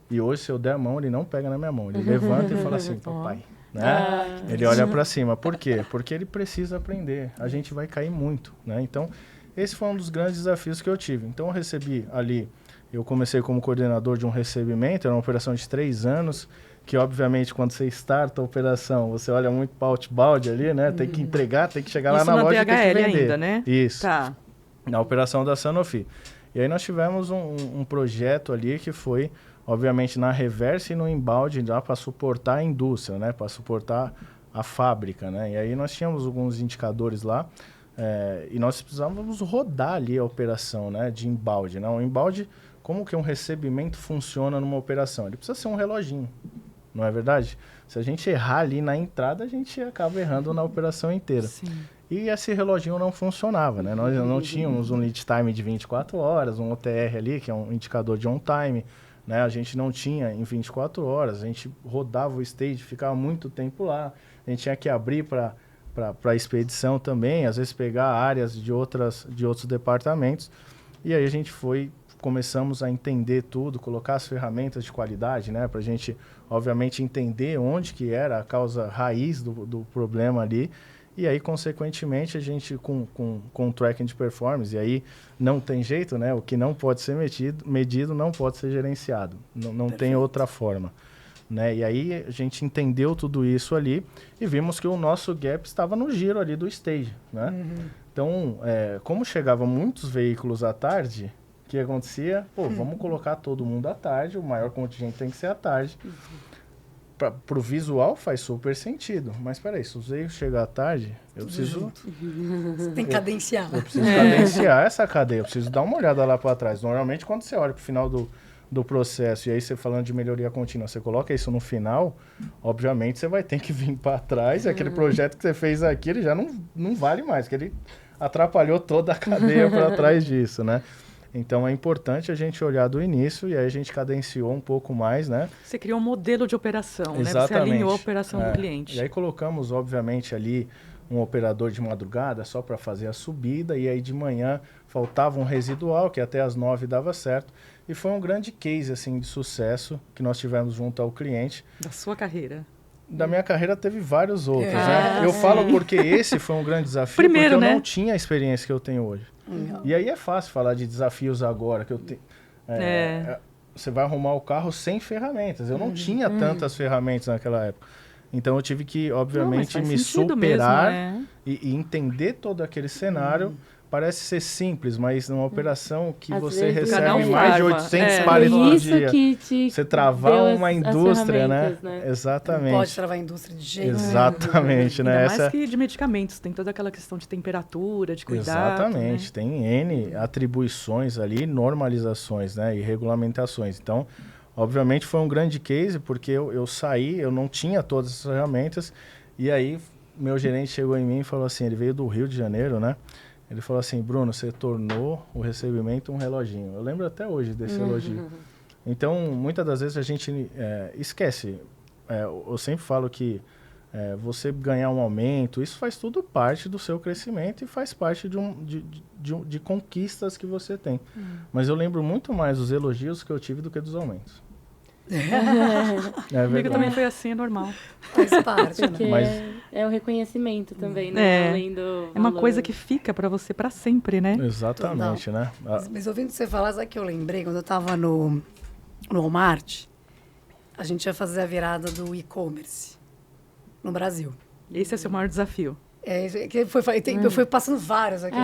E hoje, se eu der a mão, ele não pega na minha mão. Ele levanta e fala assim, papai. Né? Ele olha para cima. Por quê? Porque ele precisa aprender. A gente vai cair muito, né? Então, esse foi um dos grandes desafios que eu tive. Então, eu recebi ali, eu comecei como coordenador de um recebimento, era uma operação de 3 anos, que obviamente quando você starta a operação, você olha muito para o outbound ali, né? Tem que entregar, tem que chegar lá na loja e tem que vender. Ainda, né? Isso. Tá. Na operação da Sanofi. E aí nós tivemos um projeto ali que foi, obviamente, na reverse e no inbound, já para suportar a indústria, né? Para suportar a fábrica, né? E aí nós tínhamos alguns indicadores lá, e nós precisávamos rodar ali a operação, né? De inbound, né? O inbound, como que um recebimento funciona numa operação? Ele precisa ser um reloginho. Não é verdade? Se a gente errar ali na entrada, a gente acaba errando na operação inteira. Sim. E esse reloginho não funcionava, né? Nós não tínhamos um lead time de 24 horas, um OTR ali, que é um indicador de on time, né? A gente não tinha em 24 horas, a gente rodava o stage, ficava muito tempo lá, a gente tinha que abrir para a expedição também, às vezes pegar áreas de outros departamentos. E aí a gente começamos a entender tudo, colocar as ferramentas de qualidade, né? Para a gente, obviamente, entender onde que era a causa raiz do problema ali. E aí, consequentemente, a gente, com o tracking de performance, e aí não tem jeito, né? O que não pode ser medido não pode ser gerenciado. Não tem outra forma. Né? E aí, a gente entendeu tudo isso ali e vimos que o nosso gap estava no giro ali do stage, né? Então, como chegavam muitos veículos à tarde... O que acontecia? Vamos colocar todo mundo à tarde, o maior contingente tem que ser à tarde. pro visual faz super sentido. Mas peraí, se os erros chegar tarde, eu preciso... Você tem que cadenciar. Eu preciso cadenciar essa cadeia, eu preciso dar uma olhada lá para trás. Normalmente, quando você olha pro final do processo, e aí você falando de melhoria contínua, você coloca isso no final, obviamente você vai ter que vir para trás, e aquele projeto que você fez aqui, ele já não vale mais, porque ele atrapalhou toda a cadeia para trás disso, né? Então, é importante a gente olhar do início e aí a gente cadenciou um pouco mais, né? Você criou um modelo de operação, Exatamente. né? Você alinhou a operação do cliente. E aí colocamos, obviamente, ali um operador de madrugada só para fazer a subida e aí de manhã faltava um residual que até às 9 dava certo. E foi um grande case, assim, de sucesso que nós tivemos junto ao cliente. Da sua carreira. Da minha carreira teve vários outros, né? Eu falo porque esse foi um grande desafio, Primeiro, porque eu né? não tinha a experiência que eu tenho hoje. E aí é fácil falar de desafios agora, que eu tenho... Você vai arrumar o carro sem ferramentas. Eu não tinha tantas ferramentas naquela época. Então eu tive que, obviamente, me superar mesmo, e entender todo aquele cenário. Parece ser simples, mas numa operação que Às você vezes recebe mais de 800 pallets por isso dia. Que te você travar deu uma as indústria, né? ferramentas, Exatamente. Não pode travar a indústria de jeito nenhum. Exatamente, né? Ainda mais que de medicamentos, tem toda aquela questão de temperatura, de cuidado. Exatamente, né? tem N atribuições ali, normalizações, né? E regulamentações. Então, obviamente foi um grande case, porque eu saí, eu não tinha todas as ferramentas, e aí meu gerente chegou em mim e falou assim, ele veio do Rio de Janeiro, né? Ele falou assim, Bruno, você tornou o recebimento um reloginho. Eu lembro até hoje desse elogio. Então, muitas das vezes a gente esquece. Eu sempre falo que você ganhar um aumento, isso faz tudo parte do seu crescimento e faz parte de conquistas que você tem. Mas eu lembro muito mais dos elogios que eu tive do que dos aumentos. Comigo também foi assim, é normal. Faz parte, Porque né? é o reconhecimento também, né? Além do É uma valor. coisa que fica para você para sempre, né? Exatamente, né? Mas ouvindo você falar, sabe que eu lembrei? Quando eu estava no Walmart, a gente ia fazer a virada do e-commerce no Brasil. Esse é seu maior desafio. Eu fui passando vários aqui.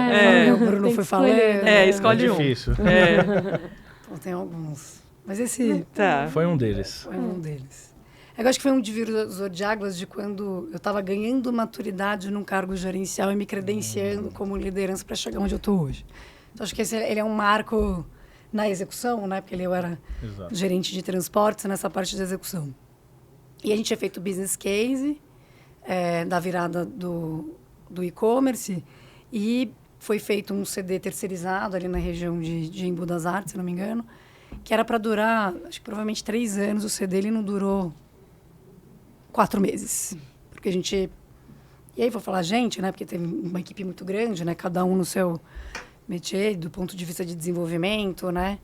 O Bruno tem foi que escolher, falando. né? Escolhe um. Difícil. Então, tem alguns. Mas esse Foi um deles. foi um deles. Eu acho que foi um divisor de águas de quando eu estava ganhando maturidade num cargo gerencial e me credenciando como liderança para chegar onde eu estou hoje. Então, acho que ele é um marco na execução, né? Porque eu era gerente de transportes nessa parte de execução. E a gente tinha feito business case da virada do e-commerce e foi feito um CD terceirizado ali na região de Embu das Artes, se não me engano, que era para durar, acho que provavelmente 3 anos. O CD ele não durou 4 meses. Porque a gente... E aí vou falar gente, né? Porque teve uma equipe muito grande, né? Cada um no seu métier, do ponto de vista de desenvolvimento, né?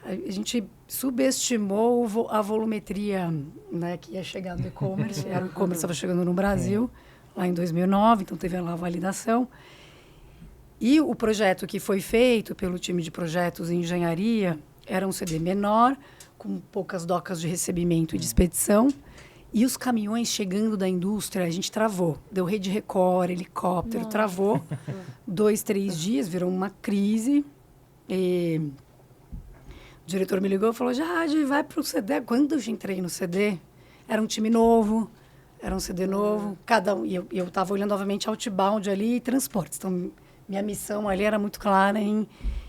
A gente subestimou a volumetria, né, que ia chegar do e-commerce. Era o e-commerce estava chegando no Brasil, lá em 2009, então teve lá a validação. E o projeto que foi feito pelo time de projetos e engenharia era um CD menor, com poucas docas de recebimento e de expedição. E os caminhões chegando da indústria, a gente travou. Deu rede Record, helicóptero, travou. 2, 3 dias, virou uma crise. E o diretor me ligou e falou, Jade, vai para o CD. Quando eu entrei no CD, era um time novo, era um CD novo. Cada um, e eu estava olhando, obviamente, outbound ali e transportes. Então, minha missão ali era muito clara em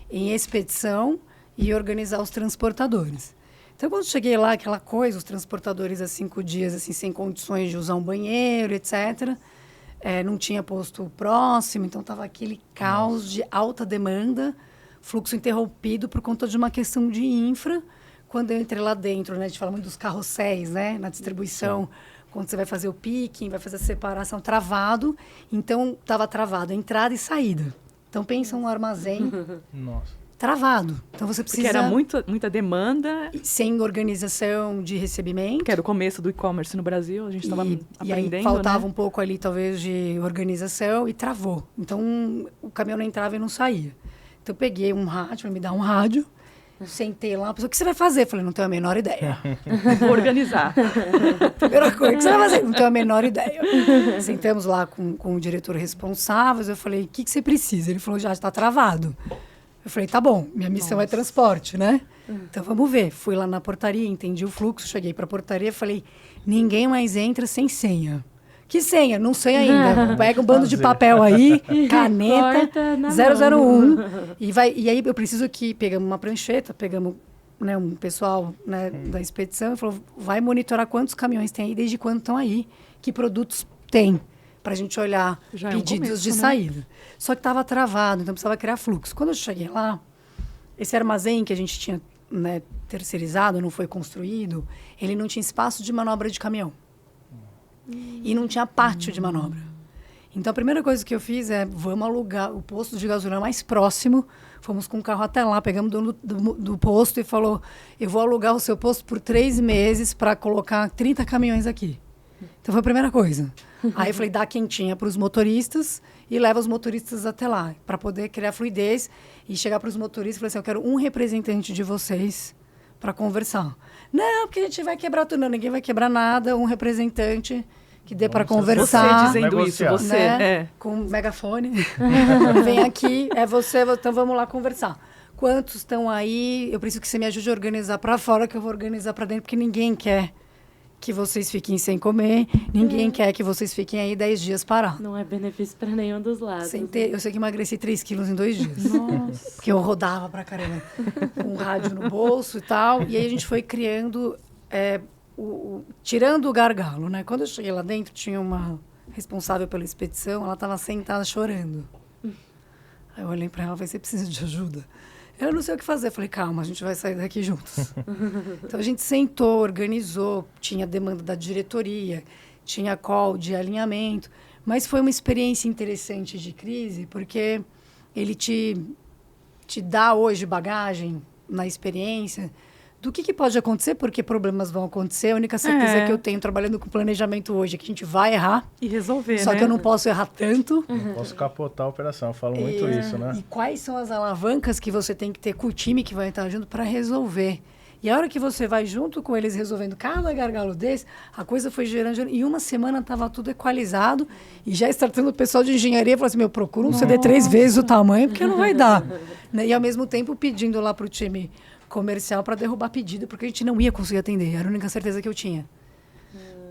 expedição e organizar os transportadores. Então, quando cheguei lá, aquela coisa, os transportadores há 5 dias, assim, sem condições de usar um banheiro, etc. Não tinha posto próximo, então estava aquele caos de alta demanda, fluxo interrompido por conta de uma questão de infra. Quando eu entrei lá dentro, né, a gente fala muito dos carrosséis, né, na distribuição, quando você vai fazer o picking, vai fazer a separação, travado. Então, estava travado a entrada e saída. Então, pensa um armazém travado. Então, você precisa... Porque era muita demanda. Sem organização de recebimento. Que era o começo do e-commerce no Brasil, a gente estava aprendendo, e aí faltava, né? um pouco ali, talvez, de organização e travou. Então, o caminhão não entrava e não saía. Então, eu peguei um rádio, me dá um rádio, sentei lá, a pessoa, o que você vai fazer? Eu falei, não tenho a menor ideia. Vou organizar. Primeira coisa, o que você vai fazer? Não tenho a menor ideia. Sentamos lá com o diretor responsável, eu falei, o que você precisa? Ele falou, já está travado. Eu falei, tá bom, minha missão é transporte, né? Então, vamos ver. Fui lá na portaria, entendi o fluxo, cheguei para a portaria, falei, ninguém mais entra sem senha. Que senha? Não sei ainda. Pega um bando de papel aí, caneta, 001. E aí eu preciso que pegamos uma prancheta, pegamos, né, um pessoal, né, da expedição e falou, vai monitorar quantos caminhões tem aí, desde quando estão aí, que produtos tem, para a gente olhar pedidos de saída. Só que estava travado, então precisava criar fluxo. Quando eu cheguei lá, esse armazém que a gente tinha, né, terceirizado, não foi construído, ele não tinha espaço de manobra de caminhão. E não tinha pátio de manobra. Então, a primeira coisa que eu fiz é, vamos alugar o posto de gasolina mais próximo. Fomos com o carro até lá, pegamos o dono do posto e falou, eu vou alugar o seu posto por 3 meses para colocar 30 caminhões aqui. Então, foi a primeira coisa. Aí eu falei, dá quentinha para os motoristas e leva os motoristas até lá, para poder criar fluidez e chegar para os motoristas e falar assim, eu quero um representante de vocês para conversar. Não, porque a gente vai quebrar tudo. Não, ninguém vai quebrar nada. Um representante que dê para conversar. Você dizendo negociar. isso, você. Né? Com um megafone. Vem aqui, é você, então vamos lá conversar. Quantos estão aí? Eu preciso que você me ajude a organizar para fora, que eu vou organizar para dentro, porque ninguém quer que vocês fiquem sem comer, ninguém quer que vocês fiquem aí 10 dias parados. Não é benefício para nenhum dos lados. Eu sei que emagreci 3 quilos em 2 dias. Nossa. Porque eu rodava pra caramba, com um rádio no bolso e tal. E aí a gente foi criando, tirando o gargalo, né? Quando eu cheguei lá dentro, tinha uma responsável pela expedição, ela estava sentada chorando. Aí eu olhei pra ela e falei, você precisa de ajuda? Eu não sei o que fazer. Falei, calma, a gente vai sair daqui juntos. Então, a gente sentou, organizou, tinha demanda da diretoria, tinha call de alinhamento, mas foi uma experiência interessante de crise, porque ele te dá hoje bagagem na experiência do que pode acontecer, porque problemas vão acontecer. A única certeza que eu tenho trabalhando com planejamento hoje é que a gente vai errar. E resolver, Só que eu não posso errar tanto. Não posso capotar a operação, eu falo muito isso, né? E quais são as alavancas que você tem que ter com o time que vai estar junto para resolver. E a hora que você vai junto com eles resolvendo cada gargalo desse, a coisa foi gerando. Em uma semana estava tudo equalizado. E já startando o pessoal de engenharia, falou assim, procura um CD 3 vezes o tamanho, porque não vai dar. Né? E ao mesmo tempo pedindo lá para o time comercial para derrubar pedido, porque a gente não ia conseguir atender. Era a única certeza que eu tinha.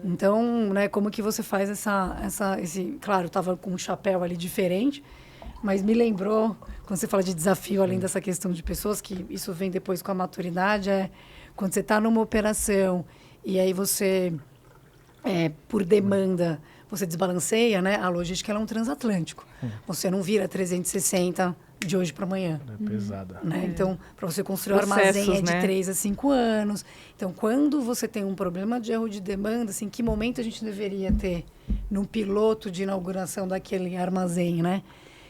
Então, né, como que você faz esse... Claro, eu estava com um chapéu ali diferente, mas me lembrou, quando você fala de desafio, além dessa questão de pessoas, que isso vem depois com a maturidade, quando você está numa operação e aí você, por demanda, você desbalanceia, né? A logística ela é um transatlântico. Você não vira 360 de hoje para amanhã. É pesada. Né? Então, para você construir um armazém de 3 a 5 anos. Então, quando você tem um problema de erro de demanda, assim, que momento a gente deveria ter num piloto de inauguração daquele armazém, né?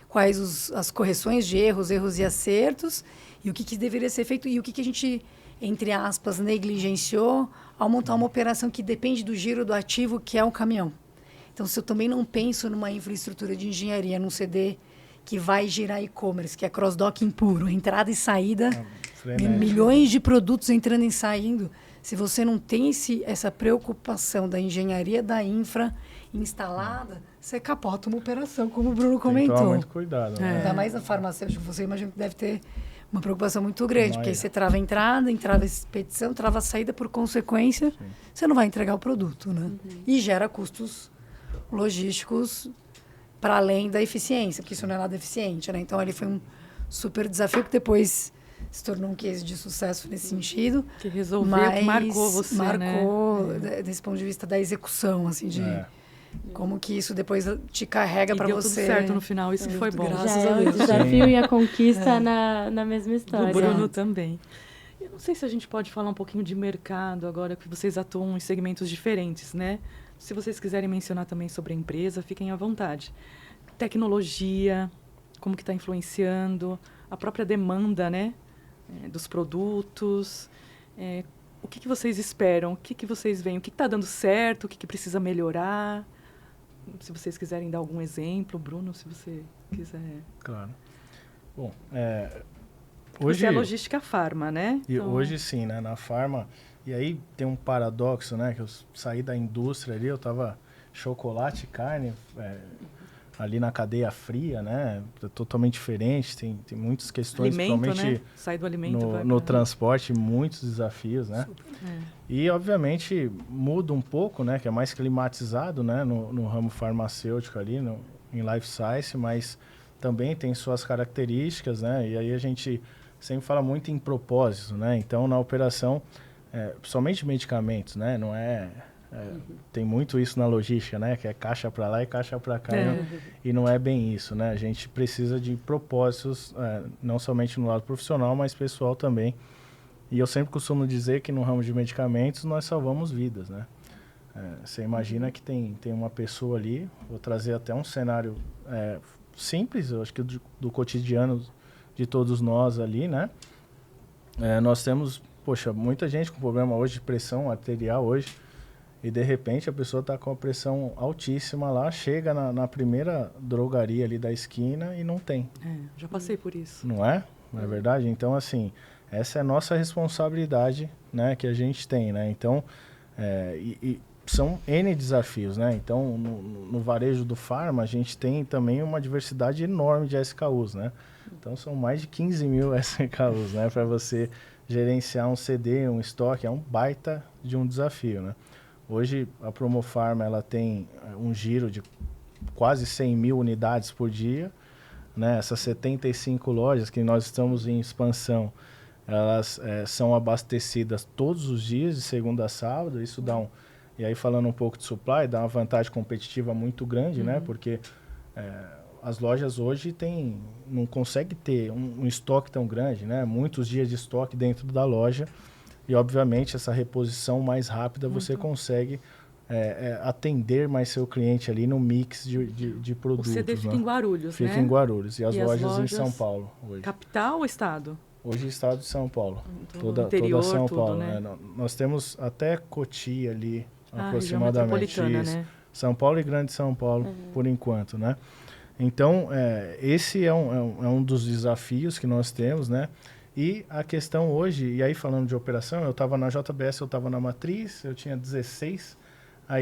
Quais as correções de erros e acertos, e o que deveria ser feito, e o que a gente, entre aspas, negligenciou ao montar uma operação que depende do giro do ativo, que é o caminhão. Então, se eu também não penso numa infraestrutura de engenharia, num CD que vai girar e-commerce, que é cross-docking puro, entrada e saída, milhões de produtos entrando e saindo. Se você não tem essa preocupação da engenharia da infra instalada, você capota uma operação, como o Bruno comentou. Tem que tomar muito cuidado. Né? Ainda mais na farmacêutica, você imagina que deve ter uma preocupação muito grande, porque aí você trava a entrada, trava a expedição, trava a saída, por consequência, você não vai entregar o produto, né? E gera custos logísticos para além da eficiência, porque isso não é nada eficiente, né? Então, ali foi um super desafio que depois se tornou um case de sucesso nesse sentido. Que resolveu, que marcou você, marcou, né? Desse ponto de vista da execução, assim, de como que isso depois te carrega para você. Deu tudo certo no final, isso que foi bom. Graças a Deus. O desafio e a conquista na mesma história. O Bruno também. Eu não sei se a gente pode falar um pouquinho de mercado agora, que vocês atuam em segmentos diferentes, né? Se vocês quiserem mencionar também sobre a empresa, fiquem à vontade. Tecnologia, como que está influenciando, a própria demanda, né, dos produtos. O que vocês esperam? O que vocês veem? O que está dando certo? O que precisa melhorar? Se vocês quiserem dar algum exemplo, Bruno, se você quiser. Claro. Bom, hoje é logística farma, né? Então, hoje sim, né? Na farma. E aí tem um paradoxo, né? Que eu saí da indústria ali, eu tava chocolate, carne, ali na cadeia fria, né? Totalmente diferente, tem muitas questões, alimento, principalmente né? Sai do alimento, no transporte, muitos desafios, né? E, obviamente, muda um pouco, né? Que é mais climatizado, né? No ramo farmacêutico ali, em life science, mas também tem suas características, né? E aí a gente sempre fala muito em propósito, né? Então, na operação, somente medicamentos, né? Não é... tem muito isso na logística, né? Que é caixa para lá e caixa para cá. E não é bem isso, né? A gente precisa de propósitos, não somente no lado profissional, mas pessoal também. E eu sempre costumo dizer que no ramo de medicamentos nós salvamos vidas, né? Você imagina que tem uma pessoa ali, vou trazer até um cenário simples, eu acho que do cotidiano de todos nós ali, né? Nós temos, poxa, muita gente com problema hoje de pressão arterial hoje, e de repente a pessoa está com a pressão altíssima lá, chega na primeira drogaria ali da esquina e não tem. Já passei por isso. Não é? Não é verdade? Então, assim, essa é a nossa responsabilidade, né, que a gente tem, né? Então, são N desafios, né? Então, no varejo do farma, a gente tem também uma diversidade enorme de SKUs, né? Então, são mais de 15 mil SKUs, né? Para você gerenciar um CD, um estoque, é um baita de um desafio, né? Hoje, a Promofarma, ela tem um giro de quase 100 mil unidades por dia, né? Essas 75 lojas que nós estamos em expansão, elas são abastecidas todos os dias, de segunda a sábado. Isso dá e aí, falando um pouco de supply, dá uma vantagem competitiva muito grande, né? Porque as lojas hoje não conseguem ter um estoque tão grande, né? Muitos dias de estoque dentro da loja. E, obviamente, essa reposição mais rápida, você consegue atender mais seu cliente ali no mix de produtos. O CD fica em Guarulhos, né? Fica em Guarulhos. E as lojas em São Paulo hoje. Capital ou estado? Hoje, estado de São Paulo. Toda São Paulo, né? Nós temos até Cotia ali, aproximadamente. Né? São Paulo e Grande São Paulo, por enquanto, né? Então, esse é um dos desafios que nós temos, né? E a questão hoje, e aí falando de operação, eu estava na JBS, eu estava na Matriz, eu tinha 16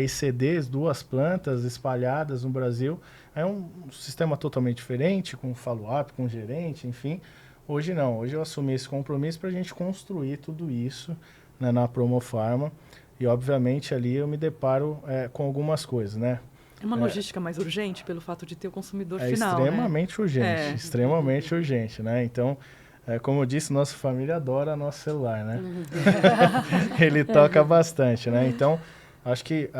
CDs, 2 plantas espalhadas no Brasil. É um sistema totalmente diferente, com follow-up, com gerente, enfim. Hoje não, hoje eu assumi esse compromisso para a gente construir tudo isso, né, na Promofarma. E, obviamente, ali eu me deparo com algumas coisas, né? É uma logística mais urgente pelo fato de ter o consumidor final, extremamente urgente, extremamente urgente, né? Então... como eu disse, nossa família adora nosso celular, né? Ele toca bastante, né? Então, acho que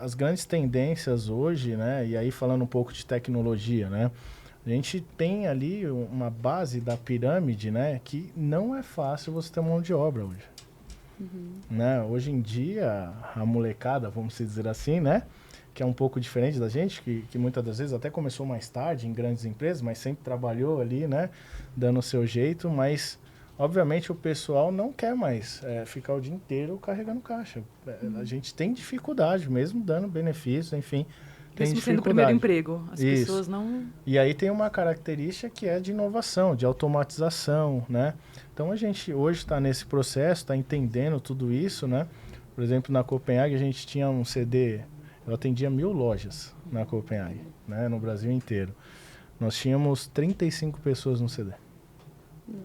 as grandes tendências hoje, né? E aí falando um pouco de tecnologia, né? A gente tem ali uma base da pirâmide, né? Que não é fácil você ter mão de obra hoje. Né? Hoje em dia, a molecada, vamos dizer assim, né? Que é um pouco diferente da gente, que muitas das vezes até começou mais tarde em grandes empresas, mas sempre trabalhou ali, né? Dando o seu jeito, mas obviamente o pessoal não quer mais ficar o dia inteiro carregando caixa. A gente tem dificuldade, mesmo dando benefícios, enfim, tem mesmo dificuldade. Sendo o primeiro emprego, as pessoas não... E aí tem uma característica que é de inovação, de automatização, né? Então a gente hoje está nesse processo, está entendendo tudo isso, né? Por exemplo, na Copenhague a gente tinha um CD... Eu atendia 1000 lojas na Copenhague, né, no Brasil inteiro. Nós tínhamos 35 pessoas no CD.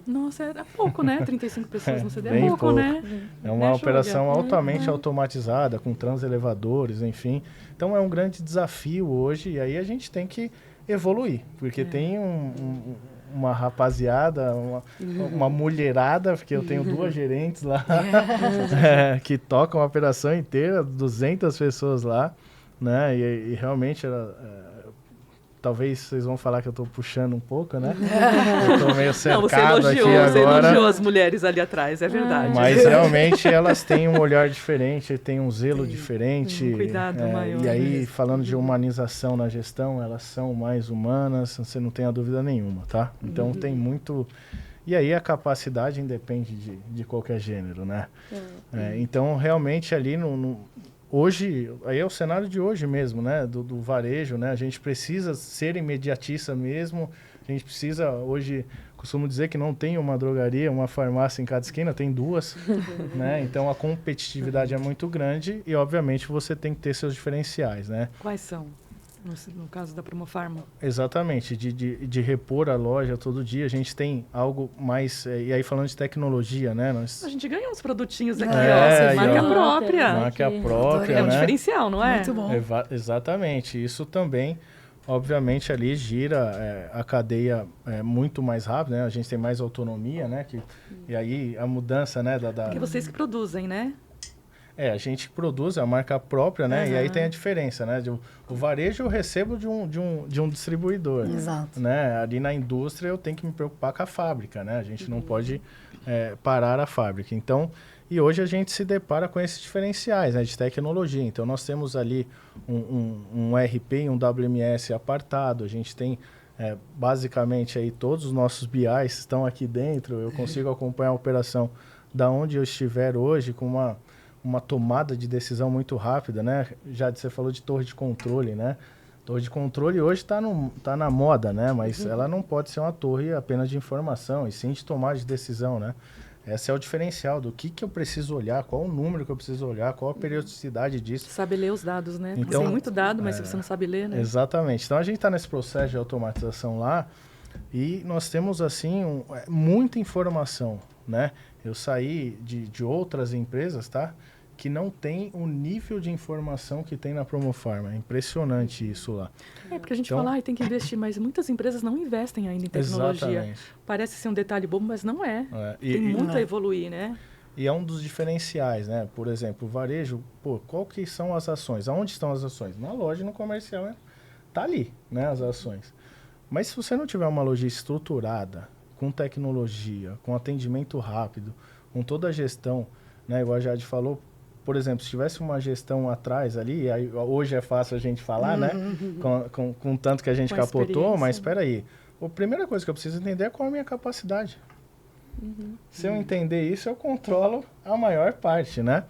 Nossa, era pouco, né? 35 pessoas no CD é pouco, né? É uma operação altamente automatizada, com transelevadores, enfim. Então, é um grande desafio hoje, e aí a gente tem que evoluir, porque tem uma rapaziada, uma mulherada, porque eu tenho 2 gerentes lá, que tocam a operação inteira, 200 pessoas lá, né? E realmente, talvez vocês vão falar que eu estou puxando um pouco, né? Eu estou meio cercado aqui agora. Você elogiou as mulheres ali atrás, é verdade. Mas realmente elas têm um olhar diferente, têm um zelo diferente. Um cuidado maior. E aí, falando de humanização na gestão, elas são mais humanas, você não tem a dúvida nenhuma, tá? Então tem muito... E aí a capacidade independe de qualquer gênero, né? Então, realmente ali hoje, aí é o cenário de hoje mesmo, né? Do varejo, né? A gente precisa ser imediatista mesmo. A gente precisa, hoje, costumo dizer que não tem uma drogaria, uma farmácia em cada esquina, tem 2, né? Então, a competitividade é muito grande e, obviamente, você tem que ter seus diferenciais, né? Quais são? no caso da Promofarma. Exatamente, de repor a loja todo dia. A gente tem algo mais... E aí, falando de tecnologia, né? A gente ganha uns produtinhos aqui, marca própria. Marca própria, É um diferencial, não é? Muito bom. Exatamente. Isso também, obviamente, ali gira a cadeia muito mais rápido, né? A gente tem mais autonomia, né? E aí, a mudança, né? Porque vocês que produzem, né? A gente produz a marca própria, né? E aí tem a diferença, né? O varejo eu recebo de um distribuidor. Exato. Né? Ali na indústria eu tenho que me preocupar com a fábrica, né? A gente não pode parar a fábrica. Então, e hoje a gente se depara com esses diferenciais, né? De tecnologia. Então, nós temos ali um RP e um WMS apartado. A gente tem, basicamente, aí todos os nossos BIs estão aqui dentro. Eu consigo acompanhar a operação da onde eu estiver hoje com uma tomada de decisão muito rápida, né? Já você falou de torre de controle, né? Torre de controle hoje tá na moda, né? Mas ela não pode ser uma torre apenas de informação, e sim de tomada de decisão, né? Esse é o diferencial do que eu preciso olhar, qual o número que eu preciso olhar, qual a periodicidade disso. Sabe ler os dados, né? Então, tem muito dado, mas se você não sabe ler, né? Exatamente. Então, a gente está nesse processo de automatização lá e nós temos, assim, muita informação, né? Eu saí de outras empresas, tá? Que não tem o nível de informação que tem na Promofarma. É impressionante isso lá. Porque a gente fala, tem que investir, mas muitas empresas não investem ainda em tecnologia. Exatamente. Parece ser um detalhe bobo, mas não é. Tem muito a evoluir, né? E é um dos diferenciais, né? Por exemplo, o varejo, qual que são as ações? Aonde estão as ações? Na loja e no comercial, né? Tá ali, né? As ações. Mas se você não tiver uma logística estruturada, com tecnologia, com atendimento rápido, com toda a gestão, né? Igual a Jade falou, por exemplo, se tivesse uma gestão atrás ali, aí, hoje é fácil a gente falar, né? Com tanto que a gente capotou, mas espera aí. A primeira coisa que eu preciso entender é qual é a minha capacidade. Se eu entender isso, eu controlo a maior parte, né?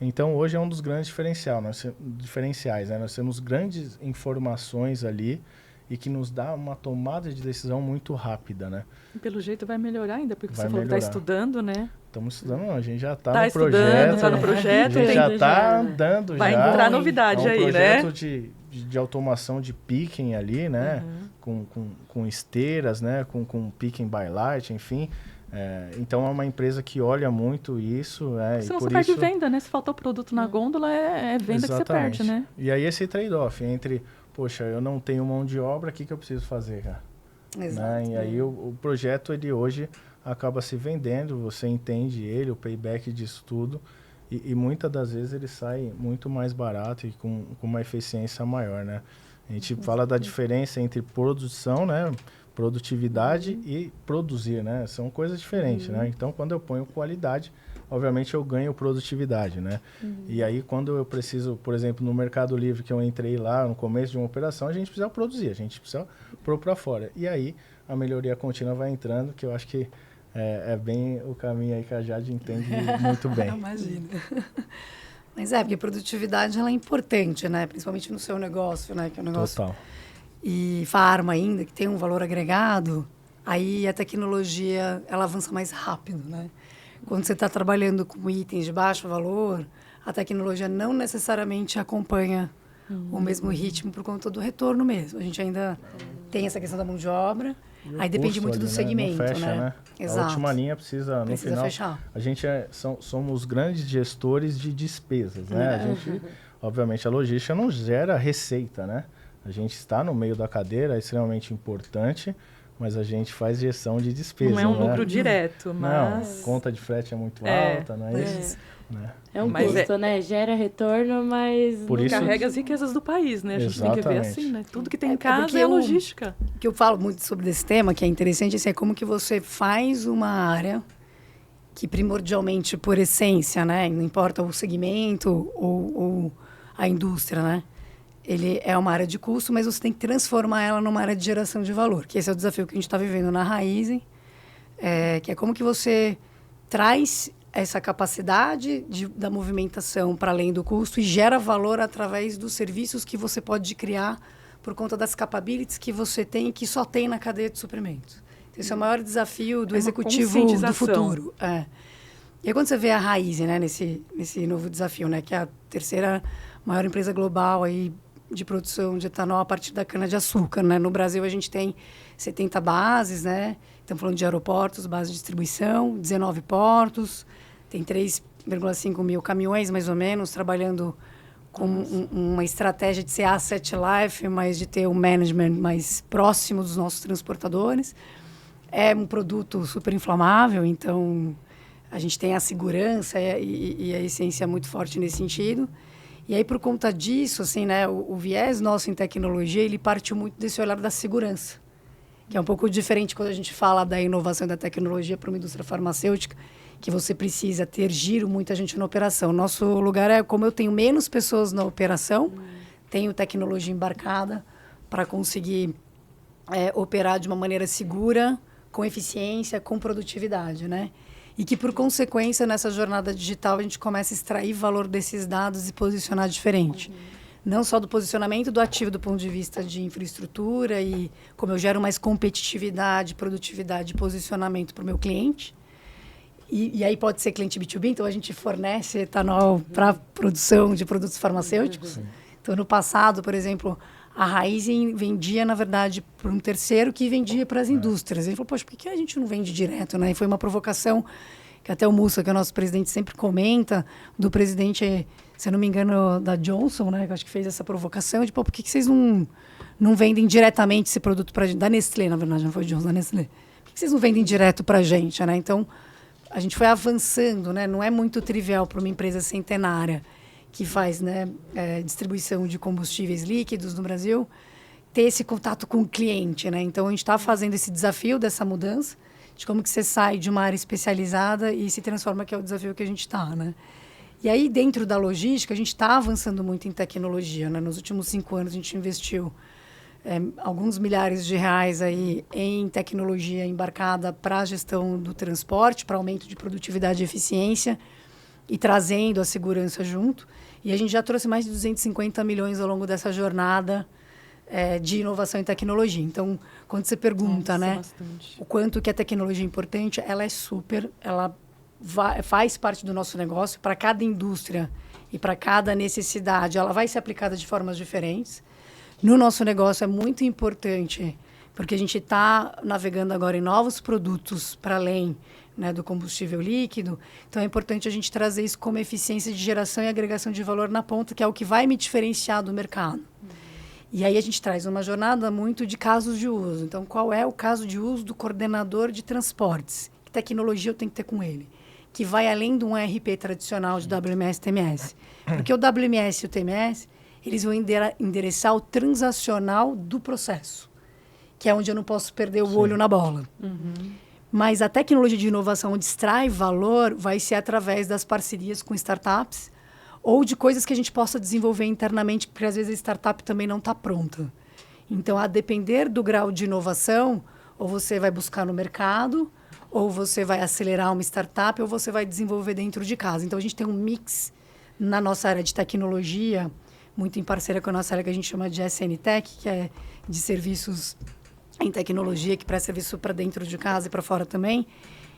Então, hoje é um dos grandes diferenciais, né? Nós temos grandes informações ali e que nos dá uma tomada de decisão muito rápida, né? E pelo jeito vai melhorar ainda, porque você falou que está estudando, né? Estamos estudando, não, a gente já está no projeto. Está no projeto. A gente já está andando vai já. Vai entrar novidade aí, né? Um projeto de automação de picking ali, né? Com esteiras, né? Com picking by light, enfim. Então, é uma empresa que olha muito isso. Você não perde venda, né? Se faltar o produto na gôndola, é venda. Exatamente. Que você perde, né? E aí, esse trade-off entre, poxa, eu não tenho mão de obra, o que eu preciso fazer, cara? Exato. Né? E aí, o projeto, ele hoje acaba se vendendo, você entende ele, o payback disso tudo, e muitas das vezes ele sai muito mais barato e com uma eficiência maior, né? A gente fala da diferença entre produção, né? Produtividade e produzir, né? São coisas diferentes, né? Então, quando eu ponho qualidade, obviamente eu ganho produtividade, né? E aí, quando eu preciso, por exemplo, no Mercado Livre, que eu entrei lá no começo de uma operação, a gente precisa produzir, a gente precisa pôr para fora. E aí, a melhoria contínua vai entrando, que eu acho que é bem o caminho aí que a Jade entende muito bem. Imagina. Mas porque a produtividade ela é importante, né? Principalmente no seu negócio, né? Que é um negócio... Total. E farma ainda, que tem um valor agregado, aí a tecnologia ela avança mais rápido, né? Quando você está trabalhando com itens de baixo valor, a tecnologia não necessariamente acompanha o mesmo ritmo por conta do retorno mesmo. A gente ainda tem essa questão da mão de obra, aí depende muito do segmento, não fecha, né? Exato. A última linha precisa no final... fechar. A gente somos grandes gestores de despesas, né? A gente, obviamente, a logística não gera receita, né? A gente está no meio da cadeira, é extremamente importante, mas a gente faz gestão de despesa. Não é um lucro direto, mas... Não, conta de frete é muito alta, não é isso? Né? É um custo, né? Gera retorno, mas por isso carrega as riquezas do país, né? A gente tem que ver assim, né? Tudo que tem em casa é logística. O que eu falo muito sobre esse tema, que é interessante, assim, é como que você faz uma área que primordialmente, por essência, né? Não importa o segmento ou a indústria, né? Ele é uma área de custo, mas você tem que transformar ela numa área de geração de valor, que esse é o desafio que a gente está vivendo na Raizen, que é como que você traz essa capacidade da movimentação para além do custo e gera valor através dos serviços que você pode criar por conta das capabilities que você tem e que só tem na cadeia de suprimentos. Então, esse é o maior desafio do executivo do futuro. E aí, quando você vê a Raizen, né, nesse novo desafio, né, que é a terceira maior empresa global aí, de produção de etanol a partir da cana-de-açúcar, né? No Brasil, a gente tem 70 bases, né? Estamos falando de aeroportos, base de distribuição, 19 portos, tem 3,5 mil caminhões, mais ou menos, trabalhando com uma estratégia de ser asset life, mas de ter um management mais próximo dos nossos transportadores. É um produto super inflamável, então a gente tem a segurança e a essência muito forte nesse sentido. E aí, por conta disso, assim, né, o viés nosso em tecnologia, ele partiu muito desse olhar da segurança, que é um pouco diferente quando a gente fala da inovação e da tecnologia para uma indústria farmacêutica, que você precisa ter giro, muita gente na operação. Nosso lugar é, como eu tenho menos pessoas na operação, tenho tecnologia embarcada para conseguir operar de uma maneira segura, com eficiência, com produtividade, né? E que, por consequência, nessa jornada digital, a gente começa a extrair valor desses dados e posicionar diferente. Não só do posicionamento do ativo do ponto de vista de infraestrutura e como eu gero mais competitividade, produtividade e posicionamento para o meu cliente. E aí pode ser cliente B2B, então a gente fornece etanol para produção de produtos farmacêuticos. Sim. Então, no passado, por exemplo, a Raízen vendia, na verdade, para um terceiro que vendia para as indústrias. Ele falou, poxa, por que a gente não vende direto, né? E foi uma provocação que até o Mussa, que é o nosso presidente, sempre comenta, do presidente, se eu não me engano, da Johnson, né? Que eu acho que fez essa provocação, de, pô, por que vocês não vendem diretamente esse produto para a gente? Da Nestlé, na verdade, não foi Johnson, da Nestlé. Por que vocês não vendem direto para a gente, né? Então, a gente foi avançando, né? Não é muito trivial para uma empresa centenária que faz, né, distribuição de combustíveis líquidos no Brasil, ter esse contato com o cliente, né? Então, a gente está fazendo esse desafio dessa mudança, de como que você sai de uma área especializada e se transforma, que é o desafio que a gente está, né? E aí, dentro da logística, a gente está avançando muito em tecnologia, né? Nos últimos 5 anos, a gente investiu alguns milhares de reais aí em tecnologia embarcada para a gestão do transporte, para aumento de produtividade e eficiência e trazendo a segurança junto. E a gente já trouxe mais de 250 milhões ao longo dessa jornada de inovação e tecnologia. Então, quando você pergunta, né, o quanto que a tecnologia é importante, ela é super, ela faz parte do nosso negócio. Para cada indústria e para cada necessidade, ela vai ser aplicada de formas diferentes. No nosso negócio é muito importante, porque a gente está navegando agora em novos produtos para além, né, do combustível líquido. Então, é importante a gente trazer isso como eficiência de geração e agregação de valor na ponta, que é o que vai me diferenciar do mercado. E aí a gente traz uma jornada muito de casos de uso. Então, qual é o caso de uso do coordenador de transportes? Que tecnologia eu tenho que ter com ele? Que vai além de um ERP tradicional de WMS e TMS. Porque o WMS e o TMS, eles vão endereçar o transacional do processo, que é onde eu não posso perder o olho na bola. Mas a tecnologia de inovação, onde extrai valor, vai ser através das parcerias com startups ou de coisas que a gente possa desenvolver internamente, porque às vezes a startup também não está pronta. Então, a depender do grau de inovação, ou você vai buscar no mercado, ou você vai acelerar uma startup, ou você vai desenvolver dentro de casa. Então, a gente tem um mix na nossa área de tecnologia, muito em parceria com a nossa área que a gente chama de SN Tech, que é de serviços em tecnologia, que presta serviço para dentro de casa e para fora também.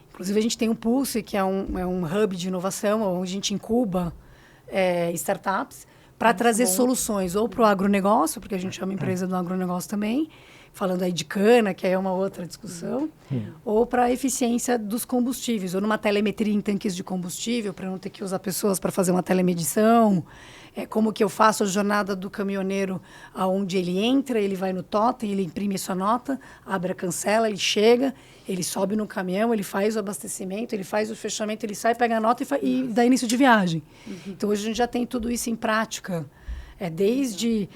Inclusive, a gente tem o Pulse, que é um hub de inovação, onde a gente incuba startups para trazer soluções ou para o agronegócio, porque a gente é uma empresa do agronegócio também, falando aí de cana, que é uma outra discussão, ou para a eficiência dos combustíveis, ou numa telemetria em tanques de combustível, para não ter que usar pessoas para fazer uma telemedição. Como que eu faço a jornada do caminhoneiro, aonde ele entra, ele vai no totem, ele imprime sua nota, abre a cancela, ele chega, ele sobe no caminhão, ele faz o abastecimento, ele faz o fechamento, ele sai, pega a nota e dá início de viagem. Então, hoje a gente já tem tudo isso em prática, desde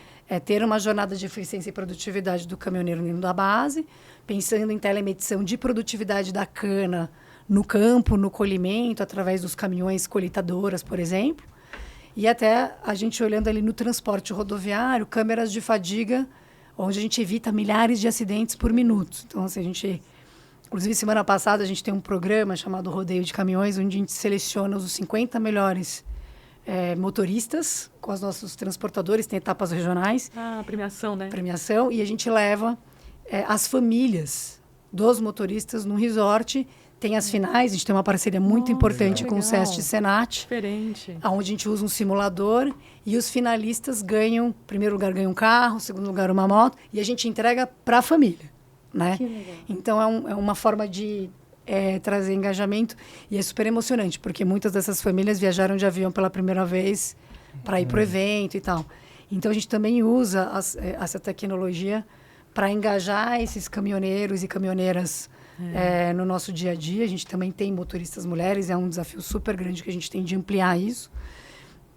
ter uma jornada de eficiência e produtividade do caminhoneiro dentro da base, pensando em telemedição de produtividade da cana no campo, no colhimento, através dos caminhões colheitadoras, por exemplo, e até a gente olhando ali no transporte rodoviário, câmeras de fadiga, onde a gente evita milhares de acidentes por minuto. Então, assim, a gente... Inclusive, semana passada, a gente tem um programa chamado Rodeio de Caminhões, onde a gente seleciona os 50 melhores motoristas com os nossos transportadores, tem etapas regionais. Premiação, né? Premiação, e a gente leva as famílias dos motoristas num resort, Tem as finais, a gente tem uma parceria muito importante com o SEST e Senat. Diferente. Onde a gente usa um simulador e os finalistas ganham, em primeiro lugar ganham um carro, em segundo lugar uma moto, e a gente entrega para a família, né? Que legal. Então é uma forma de trazer engajamento e é super emocionante, porque muitas dessas famílias viajaram de avião pela primeira vez para ir para o evento e tal. Então a gente também usa essa tecnologia para engajar esses caminhoneiros e caminhoneiras no nosso dia a dia. A gente também tem motoristas mulheres, é um desafio super grande que a gente tem de ampliar isso.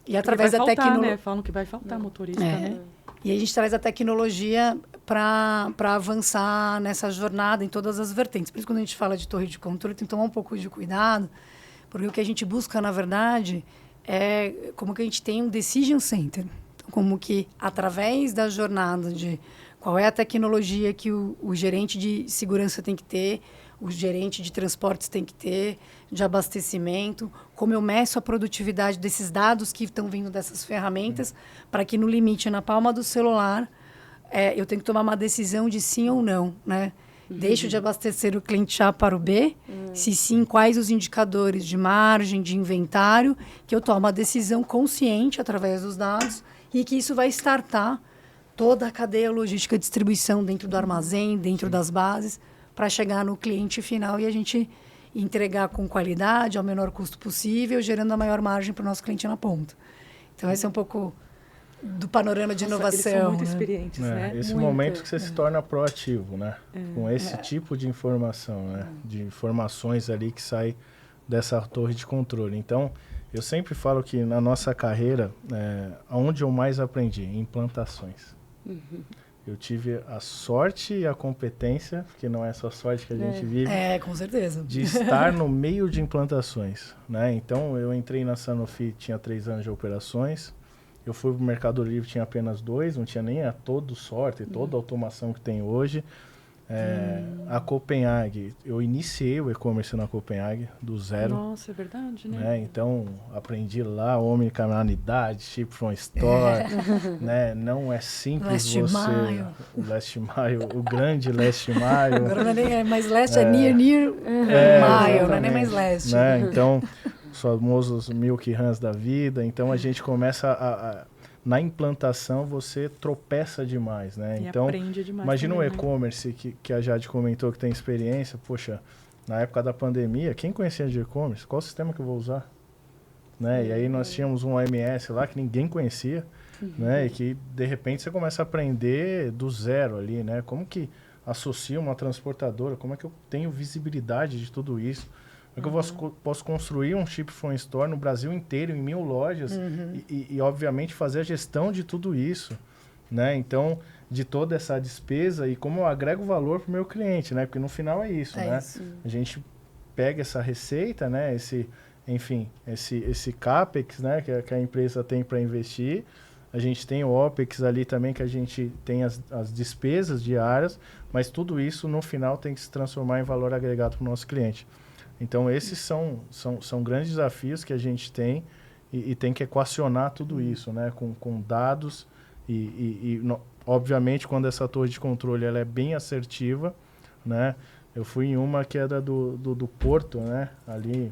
E através da tecnologia... né? Falam que vai faltar motorista, né? E aí a gente traz a tecnologia para avançar nessa jornada em todas as vertentes. Por isso, quando a gente fala de torre de controle, tem que tomar um pouco de cuidado, porque o que a gente busca, na verdade, é como que a gente tem um decision center. Então, como que, através da jornada de qual é a tecnologia que o gerente de segurança tem que ter, o gerente de transportes tem que ter, de abastecimento, como eu meço a produtividade desses dados que estão vindo dessas ferramentas, para que, no limite, na palma do celular, eu tenho que tomar uma decisão de sim ou não, né? Deixo de abastecer o cliente A para o B? Se sim, quais os indicadores de margem, de inventário, que eu tomo a decisão consciente através dos dados e que isso vai startar toda a cadeia logística de distribuição dentro do armazém, dentro das bases, para chegar no cliente final e a gente entregar com qualidade, ao menor custo possível, gerando a maior margem para o nosso cliente na ponta. Então, esse é um pouco do panorama de inovação. Eles são muito experientes, né? Esse muito. momento que você se torna proativo, né? Com esse tipo de informação, né? De informações ali que saem dessa torre de controle. Então, eu sempre falo que na nossa carreira, onde eu mais aprendi? Em implantações. Eu tive a sorte e a competência, porque não é só sorte que a gente vive. Com certeza. De estar no meio de implantações, né? Então, eu entrei na Sanofi, tinha 3 anos de operações. Eu fui para o Mercado Livre, tinha apenas 2, não tinha nem todo o software, toda a automação que tem hoje. A Copenhague, eu iniciei o e-commerce na Copenhague, do zero. Nossa, é verdade, né? Então, aprendi lá, omnicanalidade, ship from store, né? Não é simples Last Mile, o grande Last Mile. Agora não é nem mais last, é near mile, não é nem mais last. Né? Então, os famosos milk runs da vida. Então, a gente começa na implantação, você tropeça demais, né? E então, aprende demais imagina também, o e-commerce que a Jade comentou que tem experiência. Poxa, na época da pandemia, quem conhecia de e-commerce? Qual sistema que eu vou usar? Né? E aí nós tínhamos um OMS lá que ninguém conhecia, né? E que, de repente, você começa a aprender do zero ali, né? Como que associa uma transportadora? Como é que eu tenho visibilidade de tudo isso? Como é que eu posso construir um Ship from Store no Brasil inteiro, em 1000 lojas, e, obviamente, fazer a gestão de tudo isso, né? Então, de toda essa despesa e como eu agrego valor para o meu cliente, né? Porque no final é isso, né? Isso. A gente pega essa receita, né? Esse CAPEX, né? Que a empresa tem para investir. A gente tem o OPEX ali também, que a gente tem as despesas diárias, mas tudo isso, no final, tem que se transformar em valor agregado para o nosso cliente. Então, esses são grandes desafios que a gente tem e tem que equacionar tudo isso, né? Com dados obviamente, quando essa torre de controle ela é bem assertiva, né? Eu fui em uma que era do Porto, né? Ali,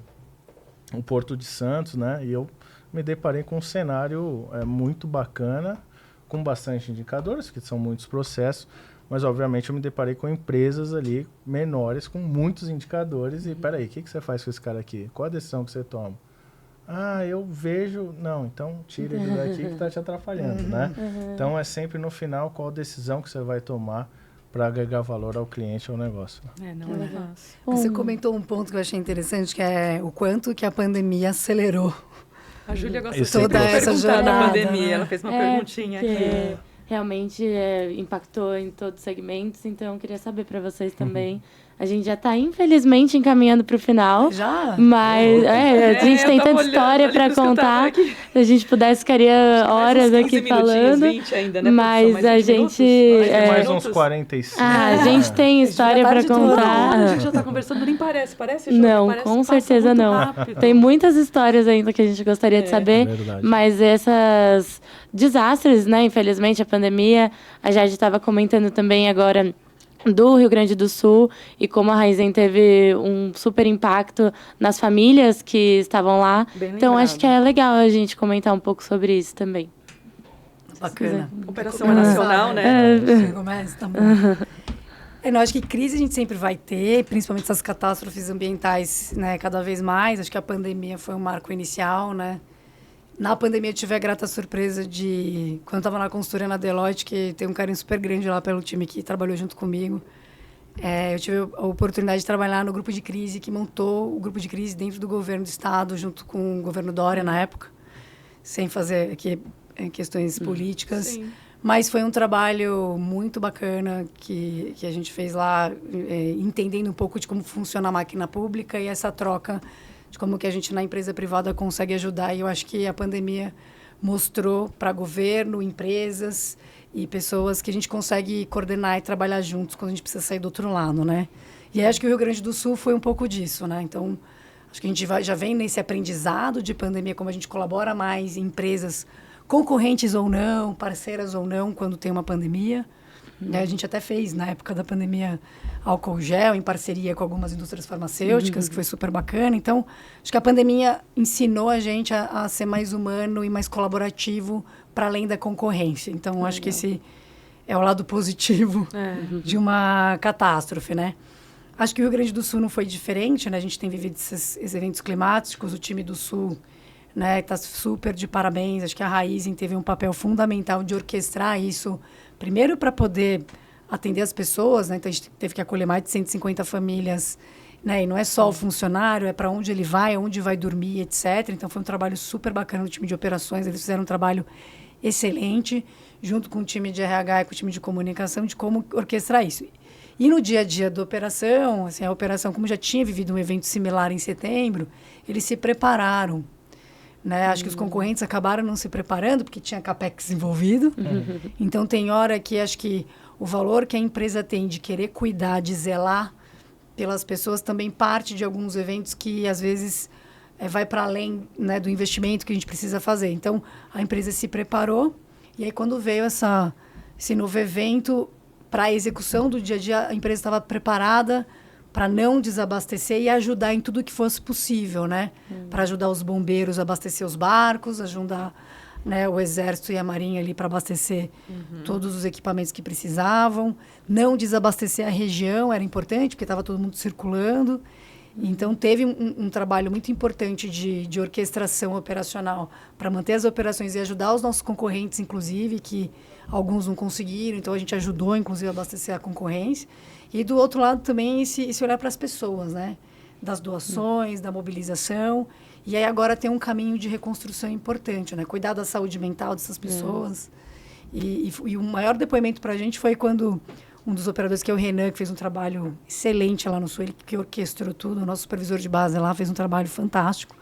o Porto de Santos, né? E eu me deparei com um cenário muito bacana, com bastante indicadores, que são muitos processos, mas, obviamente, eu me deparei com empresas ali menores, com muitos indicadores. E, peraí, o que você faz com esse cara aqui? Qual a decisão que você toma? Eu vejo... Não, então tira ele daqui que está te atrapalhando, né? Então, é sempre no final qual a decisão que você vai tomar para agregar valor ao cliente, ao negócio. Não é fácil. Você comentou um ponto que eu achei interessante, que é o quanto que a pandemia acelerou. A Júlia gosta de toda essa jornada da pandemia. Né? Ela fez uma perguntinha aqui. Realmente impactou em todos os segmentos, então eu queria saber para vocês também. A gente já está, infelizmente, encaminhando para o final. Já? Mas a gente tem tanta história para contar. Se a gente pudesse, ficaria horas aqui falando. 20 ainda, né, mas a gente... mais uns 45. A gente tem história para contar. A gente já está conversando, nem parece. Parece, Júlia? Não, parece, com certeza não. Rápido. Tem muitas histórias ainda que a gente gostaria de saber. Mas essas desastres, né? Infelizmente, a pandemia. A Jade estava comentando também agora do Rio Grande do Sul e como a Raizen teve um super impacto nas famílias que estavam lá. Então, acho que é legal a gente comentar um pouco sobre isso também. Bacana. Operação é nacional, né? Tá bom. Eu acho que crise a gente sempre vai ter, principalmente essas catástrofes ambientais, né, cada vez mais. Acho que a pandemia foi um marco inicial, né? Na pandemia eu tive a grata surpresa de, quando eu estava na consultoria na Deloitte, que tem um carinho super grande lá pelo time que trabalhou junto comigo, eu tive a oportunidade de trabalhar no grupo de crise, que montou o grupo de crise dentro do governo do estado, junto com o governo Dória na época, sem fazer aqui questões políticas. Sim. Mas foi um trabalho muito bacana que a gente fez lá, entendendo um pouco de como funciona a máquina pública e essa troca de como que a gente na empresa privada consegue ajudar. E eu acho que a pandemia mostrou para governo, empresas e pessoas que a gente consegue coordenar e trabalhar juntos quando a gente precisa sair do outro lado, né? E aí acho que o Rio Grande do Sul foi um pouco disso, né? Então, acho que a gente já vem nesse aprendizado de pandemia, como a gente colabora mais em empresas concorrentes ou não, parceiras ou não, quando tem uma pandemia. A gente até fez, na época da pandemia, álcool gel, em parceria com algumas indústrias farmacêuticas, que foi super bacana. Então, acho que a pandemia ensinou a gente a ser mais humano e mais colaborativo para além da concorrência. Então, acho que esse é o lado positivo de uma catástrofe, né? Acho que o Rio Grande do Sul não foi diferente, né? A gente tem vivido esses eventos climáticos, o time do Sul, né, está super de parabéns. Acho que a Raizen teve um papel fundamental de orquestrar isso, primeiro para poder atender as pessoas, né? Então a gente teve que acolher mais de 150 famílias, né? E não é só o funcionário, é para onde ele vai, onde vai dormir, etc. Então foi um trabalho super bacana do time de operações, eles fizeram um trabalho excelente, junto com o time de RH e com o time de comunicação, de como orquestrar isso. E no dia a dia da operação, assim, a operação, como já tinha vivido um evento similar em setembro, eles se prepararam, né? Acho que os concorrentes acabaram não se preparando, porque tinha CAPEX envolvido. Então, tem hora que acho que o valor que a empresa tem de querer cuidar, de zelar pelas pessoas, também parte de alguns eventos que, às vezes, vai para além, né, do investimento que a gente precisa fazer. Então, a empresa se preparou, e aí, quando veio esse novo evento, para a execução do dia a dia, a empresa estava preparada para não desabastecer e ajudar em tudo que fosse possível, né? Para ajudar os bombeiros a abastecer os barcos, ajudar, né, o Exército e a Marinha ali para abastecer todos os equipamentos que precisavam. Não desabastecer a região era importante, porque estava todo mundo circulando. Então, teve um trabalho muito importante de orquestração operacional para manter as operações e ajudar os nossos concorrentes, inclusive, que alguns não conseguiram. Então, a gente ajudou, inclusive, a abastecer a concorrência. E, do outro lado, também, esse olhar para as pessoas, né? Das doações, da mobilização. E aí, agora, tem um caminho de reconstrução importante, né? Cuidar da saúde mental dessas pessoas. E o maior depoimento para a gente foi quando um dos operadores, que é o Renan, que fez um trabalho excelente lá no Sul, ele que orquestrou tudo, o nosso supervisor de base lá fez um trabalho fantástico.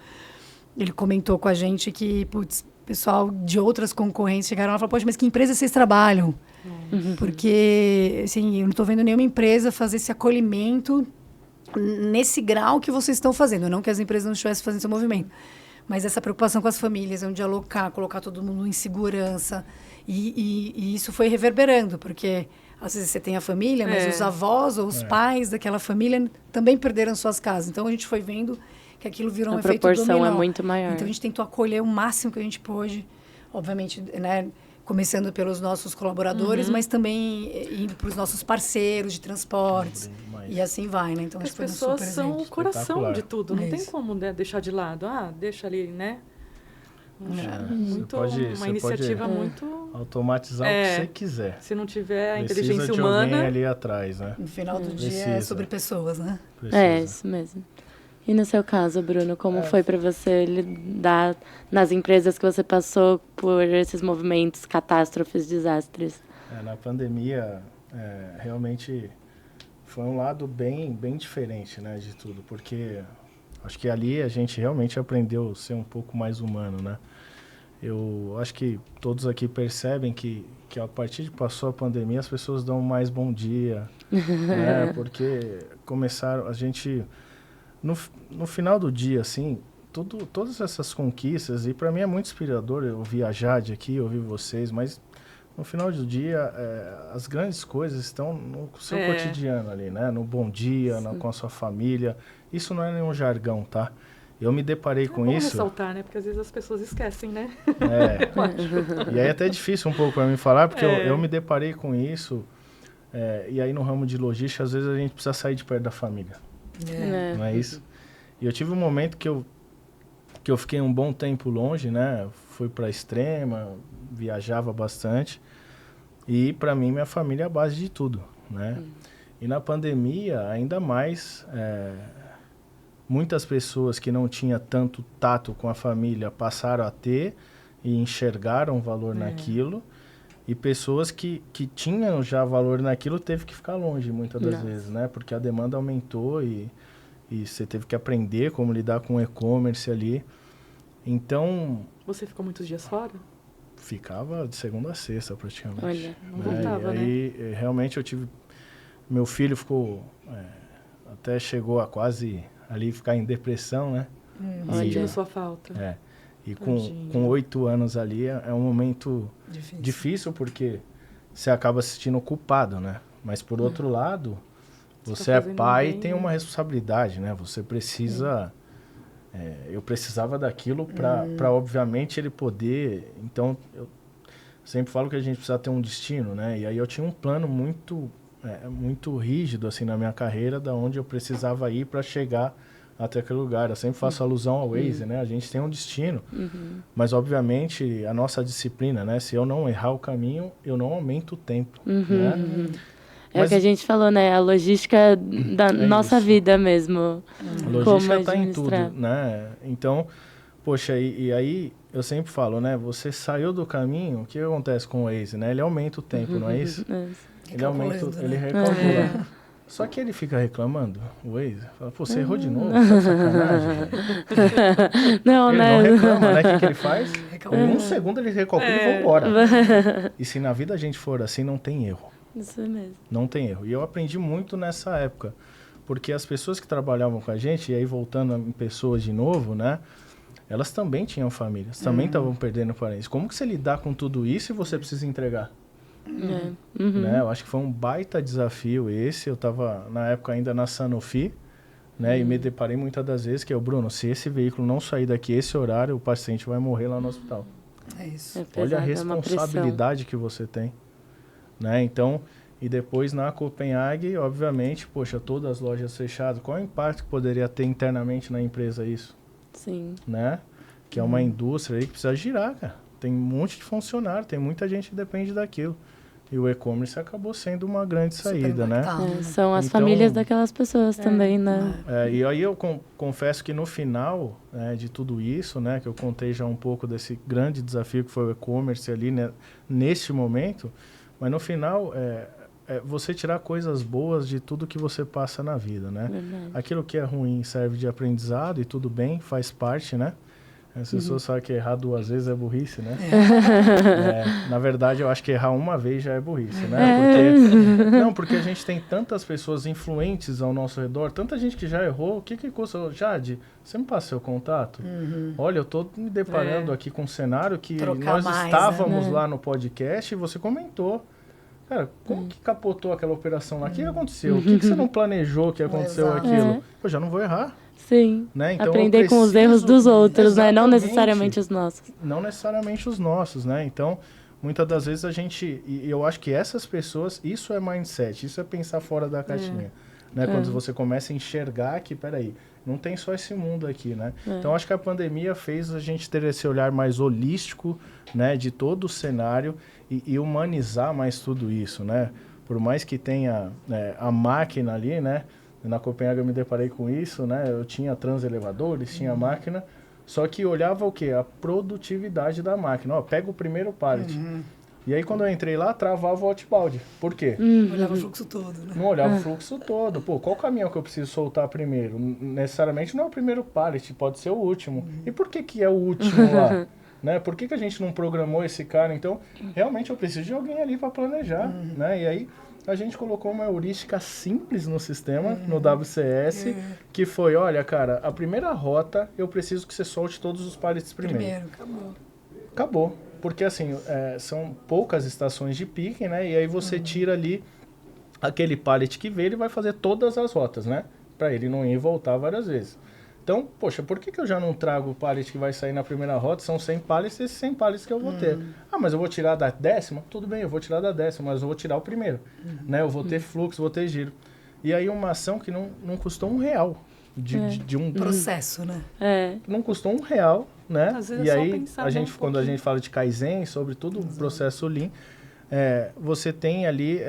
Ele comentou com a gente que, putz, pessoal de outras concorrentes chegaram lá e falaram, poxa, mas que empresa vocês trabalham? Porque, assim, eu não estou vendo nenhuma empresa fazer esse acolhimento nesse grau que vocês estão fazendo. Não que as empresas não estivessem fazendo esse movimento, mas essa preocupação com as famílias, onde alocar, colocar todo mundo em segurança. E isso foi reverberando, porque às vezes você tem a família, mas os avós ou os pais daquela família também perderam suas casas. Então, a gente foi vendo que aquilo virou um efeito dominó. A proporção é muito maior. Então, a gente tentou acolher o máximo que a gente pôde, obviamente, né, começando pelos nossos colaboradores, mas também indo para os nossos parceiros de transportes. E assim vai, né? Então, as pessoas são o coração de tudo. Não tem como, né, deixar de lado. Deixa ali, né? Uma iniciativa muito... automatizar o que você quiser. Se não tiver a Precisa inteligência de humana... alguém ali atrás, né? No final do dia é sobre pessoas, né? Isso mesmo. E no seu caso, Bruno, como foi para você lidar nas empresas que você passou por esses movimentos, catástrofes, desastres? Na pandemia, realmente foi um lado bem diferente, né, de tudo, porque acho que ali a gente realmente aprendeu a ser um pouco mais humano, né? Eu acho que todos aqui percebem que a partir de passou a pandemia, as pessoas dão mais bom dia, né? Porque começaram, a gente, no final do dia, assim, todas essas conquistas, e para mim é muito inspirador eu ouvir a Jade aqui, ouvir vocês, mas no final do dia, as grandes coisas estão no seu cotidiano ali, né? No bom dia, com a sua família. Isso não é nenhum jargão, tá? Eu me deparei com isso... É bom ressaltar, né? Porque às vezes as pessoas esquecem, né? E aí é até difícil um pouco para mim falar, porque eu me deparei com isso. E aí no ramo de logística, às vezes a gente precisa sair de perto da família. Não é isso? E eu tive um momento que eu fiquei um bom tempo longe, né? Fui para Extrema, viajava bastante. E para mim, minha família é a base de tudo, né? E na pandemia, ainda mais, muitas pessoas que não tinham tanto tato com a família passaram a ter e enxergaram valor naquilo. E pessoas que tinham já valor naquilo teve que ficar longe muitas das vezes, né? Porque a demanda aumentou e você teve que aprender como lidar com o e-commerce ali. Então... Você ficou muitos dias fora? Ficava de segunda a sexta, praticamente. Olha, não voltava, e aí, realmente, eu tive... Meu filho ficou... até chegou a quase ali ficar em depressão, né? Sentindo sua falta. E com 8 anos ali, é um momento difícil, porque você acaba se sentindo culpado, né? Mas, por outro lado, você é pai e tem uma responsabilidade, né? Você precisa... eu precisava daquilo para obviamente, ele poder... Então, eu sempre falo que a gente precisa ter um destino, né? E aí eu tinha um plano muito rígido, assim, na minha carreira, da onde eu precisava ir para chegar até aquele lugar. Eu sempre faço alusão ao Waze, né? A gente tem um destino, mas, obviamente, a nossa disciplina, né? Se eu não errar o caminho, eu não aumento o tempo, né? Mas, o que a gente falou, né? A logística da nossa vida mesmo. A logística está em tudo, né? Então, poxa, e aí eu sempre falo, né? Você saiu do caminho, o que acontece com o Waze, né? Ele aumenta o tempo, não é isso? Ele recalcula. Só que ele fica reclamando, o Waze. Fala, pô, você errou de novo, tá de sacanagem. Ele não reclama, né? O que ele faz? Em um segundo ele recalcula e vai embora. E se na vida a gente for assim, não tem erro. Isso mesmo. Não tem erro. E eu aprendi muito nessa época. Porque as pessoas que trabalhavam com a gente, e aí voltando em pessoas de novo, né? Elas também tinham famílias, também estavam perdendo parentes. Como que você lidar com tudo isso e você precisa entregar? Né? Eu acho que foi um baita desafio esse. Eu estava, na época, ainda na Sanofi, né? E me deparei muitas das vezes que Bruno, se esse veículo não sair daqui esse horário, o paciente vai morrer lá no hospital. É isso. É pesado, olha a responsabilidade que você tem. Né? Então, e depois na Copenhague, obviamente, poxa, todas as lojas fechadas, qual é o impacto que poderia ter internamente na empresa isso? Sim. Né? Que é uma indústria aí que precisa girar, cara. Tem um monte de funcionário, tem muita gente que depende daquilo. E o e-commerce acabou sendo uma grande saída, né? São as famílias daquelas pessoas também, né? E aí eu confesso que no final de tudo isso, né, que eu contei já um pouco desse grande desafio que foi o e-commerce ali, né, neste momento, mas no final você tirar coisas boas de tudo que você passa na vida, né? Verdade. Aquilo que é ruim serve de aprendizado e tudo bem, faz parte, né? As pessoas sabem que errar 2 vezes é burrice, né? Na verdade, eu acho que errar uma vez já é burrice, né? Porque a gente tem tantas pessoas influentes ao nosso redor, tanta gente que já errou. O que custa? Jade, você me passa seu contato? Olha, eu tô me deparando aqui com um cenário que nós estávamos lá no podcast e você comentou. Cara, como que capotou aquela operação lá? O que aconteceu? O que você não planejou que aconteceu aquilo? Eu já não vou errar. Sim, né? Então, aprender com os erros dos outros, né? Não necessariamente os nossos. Não necessariamente os nossos, né? Então, muitas das vezes a gente... E eu acho que essas pessoas... Isso é mindset, isso é pensar fora da caixinha. Né? Quando você começa a enxergar que, peraí, não tem só esse mundo aqui, né? Então, acho que a pandemia fez a gente ter esse olhar mais holístico, né? De todo o cenário e humanizar mais tudo isso, né? Por mais que tenha a máquina ali, né? Na Copenhague eu me deparei com isso, né? Eu tinha transelevadores, tinha máquina, só que olhava o quê? A produtividade da máquina. Ó, pega o primeiro pallet. E aí, quando eu entrei lá, travava o outbound. Por quê? Olhava o fluxo todo, né? Não olhava o fluxo todo. Pô, qual caminhão que eu preciso soltar primeiro? Necessariamente não é o primeiro pallet, pode ser o último. E por que é o último lá? Né? Por que a gente não programou esse cara? Então, realmente eu preciso de alguém ali para planejar, né? E aí, a gente colocou uma heurística simples no sistema, no WCS, que foi, olha, cara, a primeira rota, eu preciso que você solte todos os pallets primeiro. Acabou. Acabou. porque assim, são poucas estações de picking, né? E aí você tira ali aquele pallet que veio, ele vai fazer todas as rotas, né? Para ele não ir e voltar várias vezes. Então, poxa, por que eu já não trago o pallet que vai sair na primeira rota? São 100 pallets, esses 100 pallets que eu vou ter. Ah, mas eu vou tirar da 10ª? Tudo bem, eu vou tirar da 10ª, mas eu vou tirar o primeiro. Né? Eu vou ter fluxo, vou ter giro. E aí uma ação que não custou R$1 de um processo, né? Não custou R$1, né? Às vezes E é só aí, pensar quando a gente fala de Kaizen, sobre tudo o processo Lean, você tem ali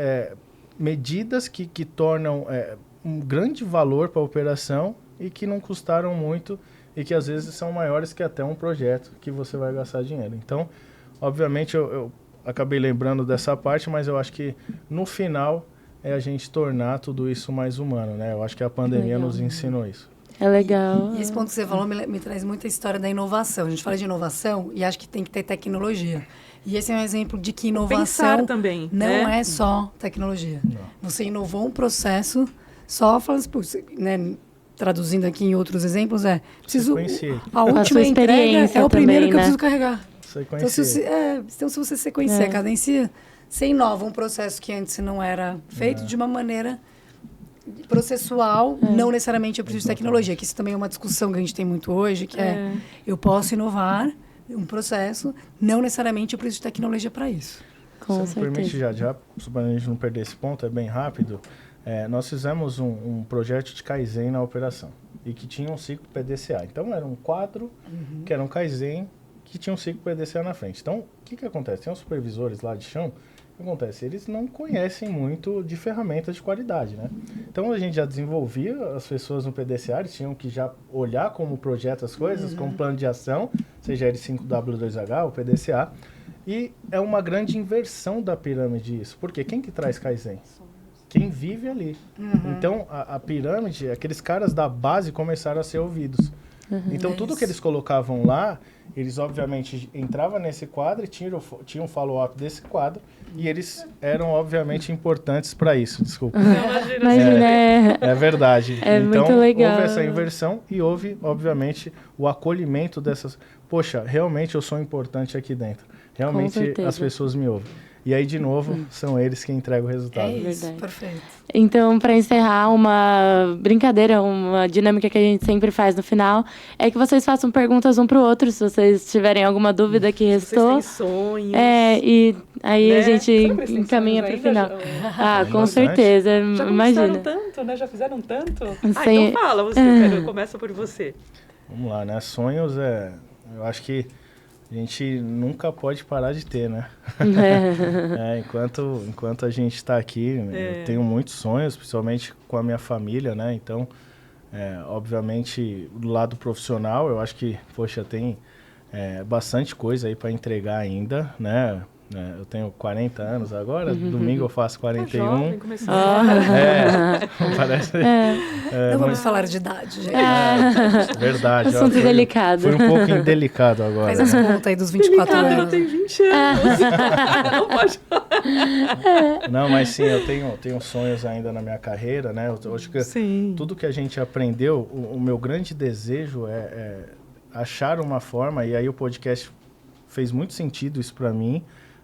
medidas que tornam um grande valor para a operação e que não custaram muito e que às vezes são maiores que até um projeto que você vai gastar dinheiro. Então, obviamente, eu acabei lembrando dessa parte, mas eu acho que no final a gente tornar tudo isso mais humano, né? Eu acho que a pandemia nos ensinou isso. É legal. E esse ponto que você falou me traz muita história da inovação. A gente fala de inovação e acha que tem que ter tecnologia. E esse é um exemplo de que inovação também, não é só tecnologia. Não. Você inovou um processo, só falando, né, traduzindo aqui em outros exemplos, preciso a última entrega é o primeiro que eu preciso carregar. Então, se você sequencia, cadencia, você inova um processo que antes não era feito de uma maneira processual, não necessariamente eu preciso de tecnologia, que isso também é uma discussão que a gente tem muito hoje, que eu posso inovar um processo, não necessariamente eu preciso de tecnologia para isso. Com certeza. Me permite já para a gente não perder esse ponto, é bem rápido, nós fizemos um projeto de Kaizen na operação e que tinha um ciclo PDCA. Então, era um quadro que era um Kaizen que tinha um ciclo PDCA na frente. Então, o que acontece? Tem os supervisores lá de chão. O que acontece? Eles não conhecem muito de ferramentas de qualidade, né? Então, a gente já desenvolvia as pessoas no PDCA, eles tinham que já olhar como projeta as coisas, como plano de ação, seja L5W2H ou PDCA, e é uma grande inversão da pirâmide isso. Porque quem que traz Kaizen? Quem vive ali. Então, a pirâmide, aqueles caras da base começaram a ser ouvidos. Então, tudo que eles colocavam lá, eles obviamente entravam nesse quadro e tinham um follow-up desse quadro e eles eram obviamente importantes para isso, desculpa. É verdade. Então, muito legal. Houve essa inversão e houve, obviamente, o acolhimento dessas... Poxa, realmente eu sou importante aqui dentro. Realmente as pessoas me ouvem. E aí, de novo, são eles que entregam o resultado. É isso, perfeito. Então, para encerrar, uma brincadeira, uma dinâmica que a gente sempre faz no final, é que vocês façam perguntas um para o outro, se vocês tiverem alguma dúvida que restou. Vocês têm sonhos. E aí a gente encaminha para o final. Com certeza, imagina. Já tanto, né? Já fizeram tanto? Então fala, começa por você. Vamos lá, né? Sonhos eu acho que a gente nunca pode parar de ter, né? Enquanto a gente está aqui, eu tenho muitos sonhos, principalmente com a minha família, né? Então, obviamente, do lado profissional, eu acho que, poxa, tem bastante coisa aí para entregar ainda, né? Eu tenho 40 anos agora, domingo eu faço 41. Jovem, começou. Parece... Não vamos falar de idade, gente. Verdade. Assunto delicado. Foi um pouco indelicado agora. Faz as contas aí dos 24 anos. Não tem 20 anos. Não pode falar. Não, mas sim, eu tenho sonhos ainda na minha carreira, né? Eu acho que tudo que a gente aprendeu, o meu grande desejo é achar uma forma, e aí o podcast fez muito sentido isso para mim,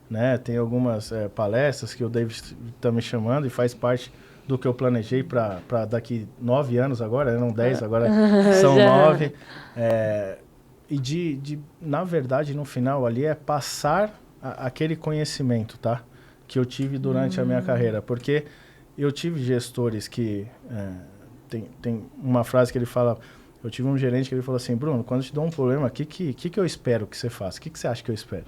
né? Tem algumas palestras que o David está me chamando e faz parte do que eu planejei para daqui 9 anos agora, eram 10, agora são 9. E na verdade, no final ali, passar aquele conhecimento, tá? Que eu tive durante a minha carreira. Porque eu tive gestores que... tem uma frase que ele fala... Eu tive um gerente que ele falou assim, Bruno, quando eu te dou um problema, o que eu espero que você faça? O que você acha que eu espero?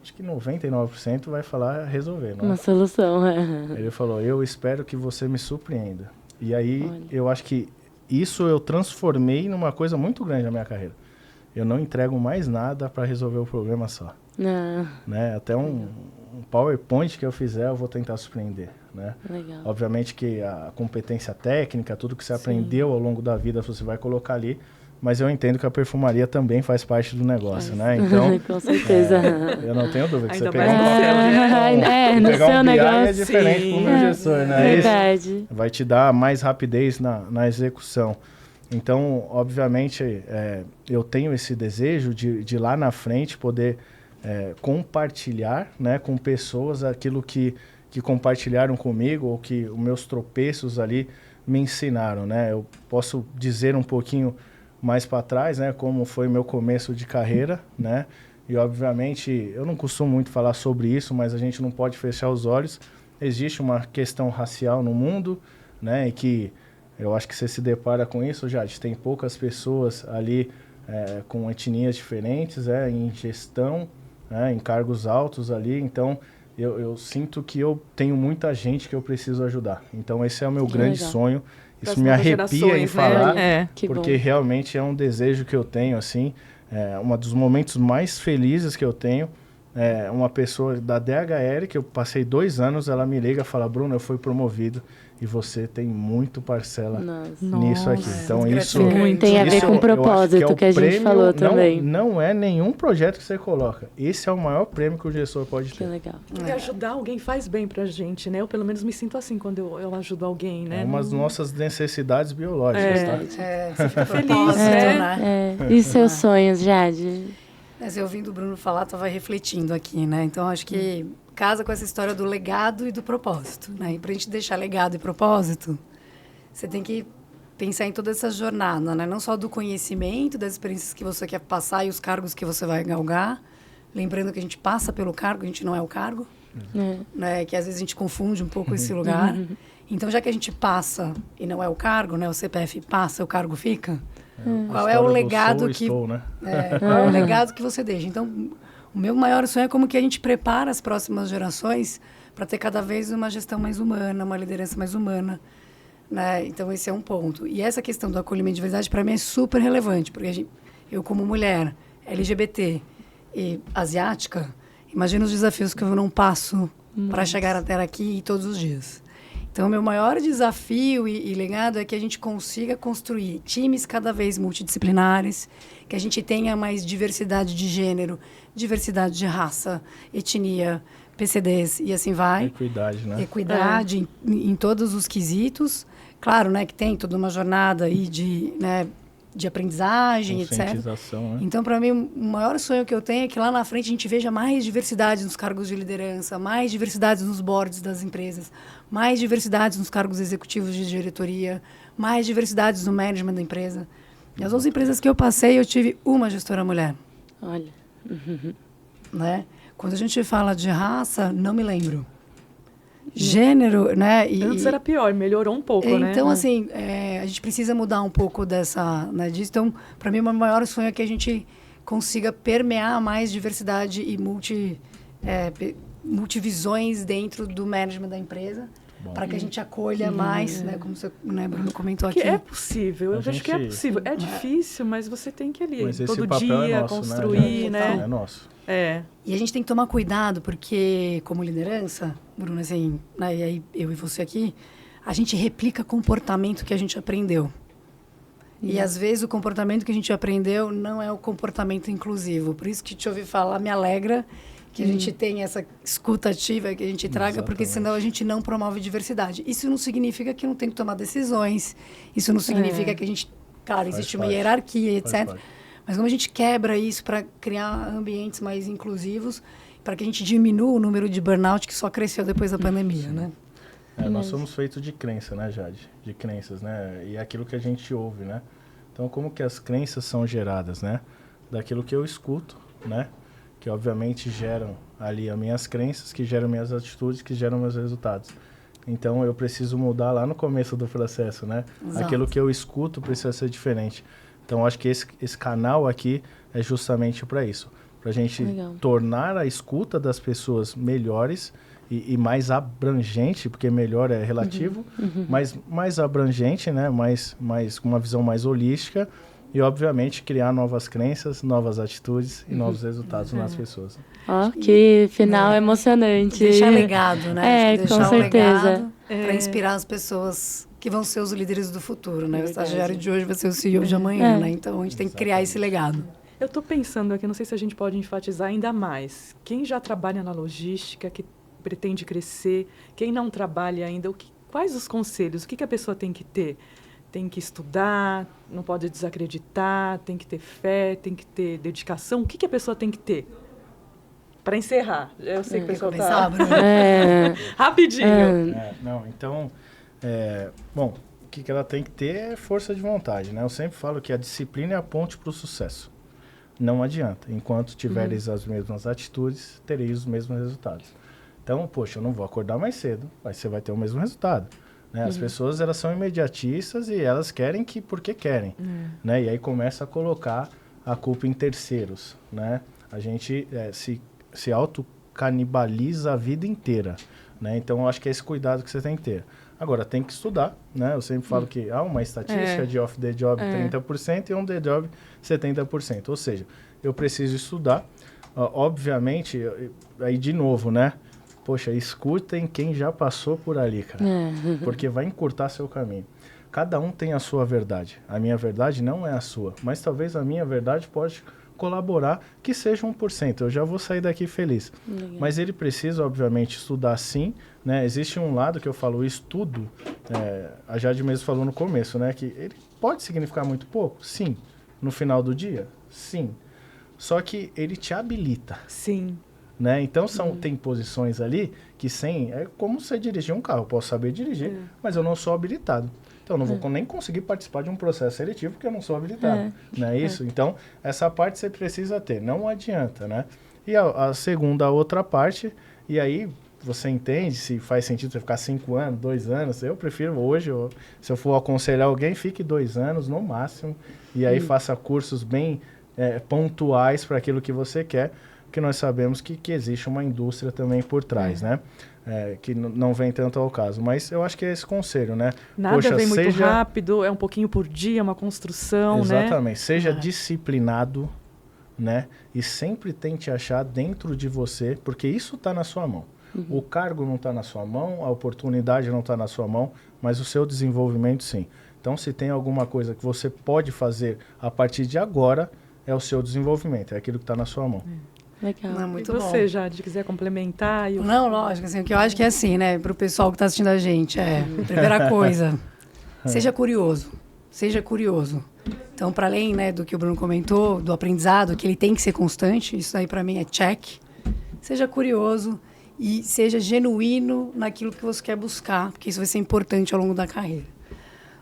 Acho que 99% vai falar resolver, não é? Uma solução, Ele falou, eu espero que você me surpreenda. E aí, eu acho que isso eu transformei numa coisa muito grande na minha carreira. Eu não entrego mais nada para resolver o problema só. Né? Até um PowerPoint que eu fizer, eu vou tentar surpreender. Né? Legal. Obviamente que a competência técnica, tudo que você aprendeu ao longo da vida, você vai colocar ali. Mas eu entendo que a perfumaria também faz parte do negócio, né? Então, com certeza. Eu não tenho dúvida que ainda você pegar um papel no pegar seu um negócio. é diferente para o meu gestor, né? Verdade. Isso vai te dar mais rapidez na execução. Então, obviamente, eu tenho esse desejo de lá na frente poder compartilhar, né, com pessoas aquilo que compartilharam comigo ou que os meus tropeços ali me ensinaram, né? Eu posso dizer um pouquinho mais para trás, né, como foi meu começo de carreira, né? E obviamente eu não costumo muito falar sobre isso, mas a gente não pode fechar os olhos. Existe uma questão racial no mundo, né? E que eu acho que você se depara com isso, Jade. Tem poucas pessoas ali com etnias diferentes, em gestão, em cargos altos ali. Então, eu sinto que eu tenho muita gente que eu preciso ajudar. Então, esse é o meu grande sonho. Isso me arrepia em falar, porque realmente é um desejo que eu tenho, assim. Um dos momentos mais felizes que eu tenho. Uma pessoa da DHL, que eu passei 2 anos, ela me liga e fala: Bruno, eu fui promovido e você tem muito parcela nisso aqui. Então isso tem a ver com o propósito que a gente falou também. Não é nenhum projeto que você coloca. Esse é o maior prêmio que o gestor pode ter. Que legal. E ajudar alguém faz bem pra gente, né? Eu pelo menos me sinto assim quando eu ajudo alguém, né? É uma das nossas necessidades biológicas, tá? Você fica feliz, né? E seus sonhos, Jade? Eu ouvindo o Bruno falar, estava refletindo aqui, né? Então, acho que casa com essa história do legado e do propósito, né? E para a gente deixar legado e propósito, você tem que pensar em toda essa jornada, né? Não só do conhecimento, das experiências que você quer passar e os cargos que você vai galgar. Lembrando que a gente passa pelo cargo, a gente não é o cargo. Né? Que às vezes a gente confunde um pouco esse lugar. Então, já que a gente passa e não é o cargo, né? O CPF passa, o cargo fica. Qual é o legado que qual é o legado que você deixa? Então, o meu maior sonho é como que a gente prepara as próximas gerações para ter cada vez uma gestão mais humana, uma liderança mais humana, né? Então, esse é um ponto. E essa questão do acolhimento de diversidade, para mim, é super relevante, porque eu, como mulher LGBT e asiática, imagino os desafios que eu não passo para chegar até aqui todos os dias. Então, o meu maior desafio e legado é que a gente consiga construir times cada vez multidisciplinares, que a gente tenha mais diversidade de gênero, diversidade de raça, etnia, PCDs e assim vai. Equidade, né? Equidade em todos os quesitos. Claro, né, que tem toda uma jornada aí de aprendizagem, etc. Né? Então, para mim, o maior sonho que eu tenho é que lá na frente a gente veja mais diversidade nos cargos de liderança, mais diversidade nos boards das empresas, mais diversidade nos cargos executivos de diretoria, mais diversidade no management da empresa. E as 11 empresas que eu passei, eu tive uma gestora mulher. Olha. Né? Quando a gente fala de raça, não me lembro. Gênero, né? Antes era pior, melhorou um pouco, né? Então, assim, a gente precisa mudar um pouco disso. Então, para mim, o meu maior sonho é que a gente consiga permear mais diversidade e multivisões dentro do management da empresa, para que a gente acolha mais, né? Como você, né, Bruno comentou aqui. Que é possível, eu vejo que é possível. É difícil, mas você tem que ali, todo dia, nosso, construir, né? É nosso. E a gente tem que tomar cuidado, porque, como liderança, Bruno, assim, né, e aí eu e você aqui, a gente replica comportamento que a gente aprendeu. E, às vezes, o comportamento que a gente aprendeu não é o comportamento inclusivo. Por isso que te ouvir falar me alegra que a gente tenha essa escuta ativa, que a gente traga, porque senão a gente não promove diversidade. Isso não significa que não tem que tomar decisões. Isso não significa que a gente... Claro, existe uma hierarquia, etc. Mas como a gente quebra isso para criar ambientes mais inclusivos, para que a gente diminua o número de burnout que só cresceu depois da pandemia, né? Nós somos feitos de crença, né, Jade? De crenças, né? E é aquilo que a gente ouve, né? Então, como que as crenças são geradas, né? Daquilo que eu escuto, né? Que, obviamente, geram ali as minhas crenças, que geram minhas atitudes, que geram meus resultados. Então, eu preciso mudar lá no começo do processo, né? Exato. Aquilo que eu escuto precisa ser diferente. Então, acho que esse canal aqui é justamente para isso. Para a gente tornar a escuta das pessoas melhores e mais abrangente, porque melhor é relativo, mas mais abrangente, né? Com uma visão mais holística e, obviamente, criar novas crenças, novas atitudes e novos resultados nas pessoas. Que final emocionante. Deixar legado, né? Com certeza. Para inspirar as pessoas que vão ser os líderes do futuro, né? O estagiário de hoje vai ser o CEO de amanhã, né? Então, a gente tem que criar esse legado. Eu estou pensando aqui, não sei se a gente pode enfatizar ainda mais. Quem já trabalha na logística, que pretende crescer, quem não trabalha ainda, quais os conselhos? O que a pessoa tem que ter? Tem que estudar, não pode desacreditar, tem que ter fé, tem que ter dedicação. O que a pessoa tem que ter? Para encerrar, eu sei que o pessoal tá... Rapidinho. Então, bom, o que ela tem que ter é força de vontade, né? Eu sempre falo que a disciplina é a ponte para o sucesso. Não adianta. Enquanto tiveres as mesmas atitudes, tereis os mesmos resultados. Então, poxa, eu não vou acordar mais cedo, mas você vai ter o mesmo resultado. Né? As pessoas, elas são imediatistas e elas querem porque querem. Né? E aí começa a colocar a culpa em terceiros. Né? A gente se autocanibaliza a vida inteira. Né? Então, eu acho que é esse cuidado que você tem que ter. Agora, tem que estudar, né? Eu sempre falo que há uma estatística de off the job 30% e on the job 70%. Ou seja, eu preciso estudar. Obviamente, aí de novo, né? Poxa, escutem quem já passou por ali, cara. Porque vai encurtar seu caminho. Cada um tem a sua verdade. A minha verdade não é a sua. Mas talvez a minha verdade pode colaborar que seja 1%. Eu já vou sair daqui feliz. Mas ele precisa, obviamente, estudar sim. Né? Existe um lado que eu falo, o estudo, a Jade mesmo falou no começo, né? Que ele pode significar muito pouco? Sim. No final do dia? Sim. Só que ele te habilita. Sim. Né? Então, tem posições ali que é como você dirigir um carro. Eu posso saber dirigir, mas eu não sou habilitado. Então, eu não vou nem conseguir participar de um processo seletivo porque eu não sou habilitado. Não é isso? Então, essa parte você precisa ter. Não adianta, né? E a outra parte, e aí você entende se faz sentido você ficar 5 anos, 2 anos. Eu prefiro hoje, se eu for aconselhar alguém, fique 2 anos no máximo. E aí faça cursos bem pontuais para aquilo que você quer. Porque nós sabemos que existe uma indústria também por trás, né? Que não vem tanto ao caso. Mas eu acho que é esse conselho, né? Nada vem muito rápido, é um pouquinho por dia, uma construção, Exatamente. né? Seja disciplinado, né? E sempre tente achar dentro de você, porque isso está na sua mão. O cargo não está na sua mão, a oportunidade não está na sua mão, mas o seu desenvolvimento sim. Então, se tem alguma coisa que você pode fazer a partir de agora, é o seu desenvolvimento, é aquilo que está na sua mão. Legal. Não, muito e você, Jade, quiser complementar? Não, lógico, assim, o que eu acho que é assim, né, para o pessoal que está assistindo a gente, primeira coisa, seja curioso, Então, para além, né, do que o Bruno comentou, do aprendizado, que ele tem que ser constante, isso aí para mim é check, seja curioso e seja genuíno naquilo que você quer buscar, porque isso vai ser importante ao longo da carreira.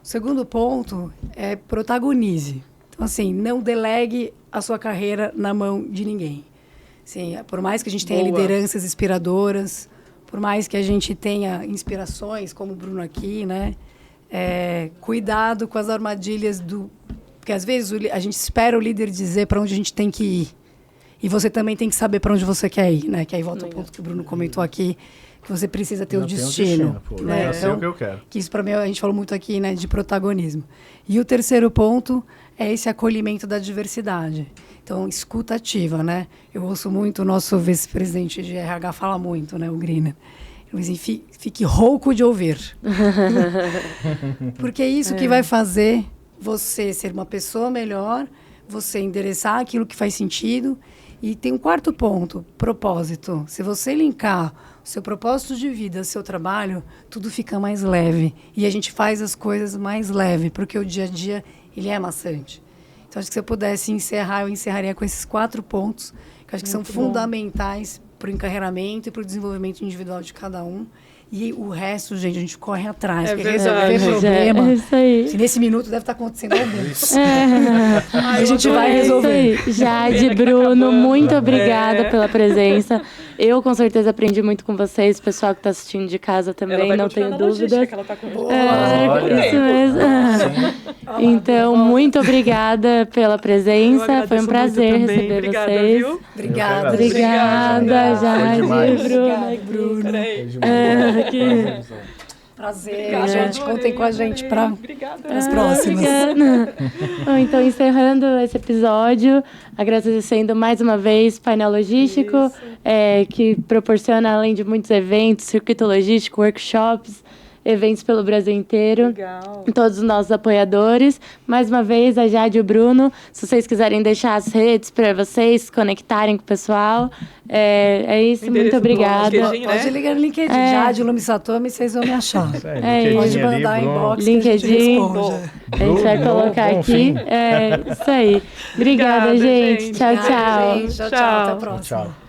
O segundo ponto é protagonize. Então, assim, não delegue a sua carreira na mão de ninguém. Sim, por mais que a gente tenha lideranças inspiradoras, por mais que a gente tenha inspirações, como o Bruno aqui, né? Cuidado com as armadilhas Porque, às vezes, a gente espera o líder dizer para onde a gente tem que ir. E você também tem que saber para onde você quer ir, né? Que aí volta ao ponto que o Bruno comentou aqui, que você precisa ter o destino. Né? Já sei o que eu quero. Que isso, para mim, a gente falou muito aqui, né? De protagonismo. E o terceiro ponto é esse acolhimento da diversidade. Então, escuta ativa, né? Eu ouço muito o nosso vice-presidente de RH fala muito, né? O Greener. Ele diz, fique rouco de ouvir. Porque é isso que vai fazer você ser uma pessoa melhor, você endereçar aquilo que faz sentido. E tem um quarto ponto, propósito. Se você linkar o seu propósito de vida, o seu trabalho, tudo fica mais leve. E a gente faz as coisas mais leve, porque o dia a dia ele é maçante. Então, acho que se eu pudesse encerrar, eu encerraria com esses 4 pontos, que acho que são fundamentais para o encarreiramento e para o desenvolvimento individual de cada um. E o resto, gente, a gente corre atrás. É porque verdade. resolver problema. É isso aí. Se nesse minuto deve estar acontecendo alguns. A gente vai resolver. Jade, Bruno, muito obrigada pela presença. Eu, com certeza, aprendi muito com vocês. O pessoal que está assistindo de casa também, não tenho dúvidas. Ela tá com isso mesmo. Então, muito obrigada pela presença. Foi um prazer receber vocês. Viu? Obrigada. Obrigada, Jade, Bruno. Prazer, gente. Contem com a gente para as próximas. Bom, então, encerrando esse episódio, agradecendo mais uma vez o Painel Logístico, que proporciona, além de muitos eventos, circuito logístico, workshops, eventos pelo Brasil inteiro. Legal. Todos os nossos apoiadores. Mais uma vez, a Jade e o Bruno. Se vocês quiserem deixar as redes para vocês se conectarem com o pessoal. É isso, muito obrigada. Pode ligar no LinkedIn. Jade, Lumi Satomi, vocês vão me achar. Pode mandar inbox. LinkedIn. A gente vai colocar aqui. Isso aí. Obrigada, gente. Tchau, tchau. Tchau, até a próxima. Tchau.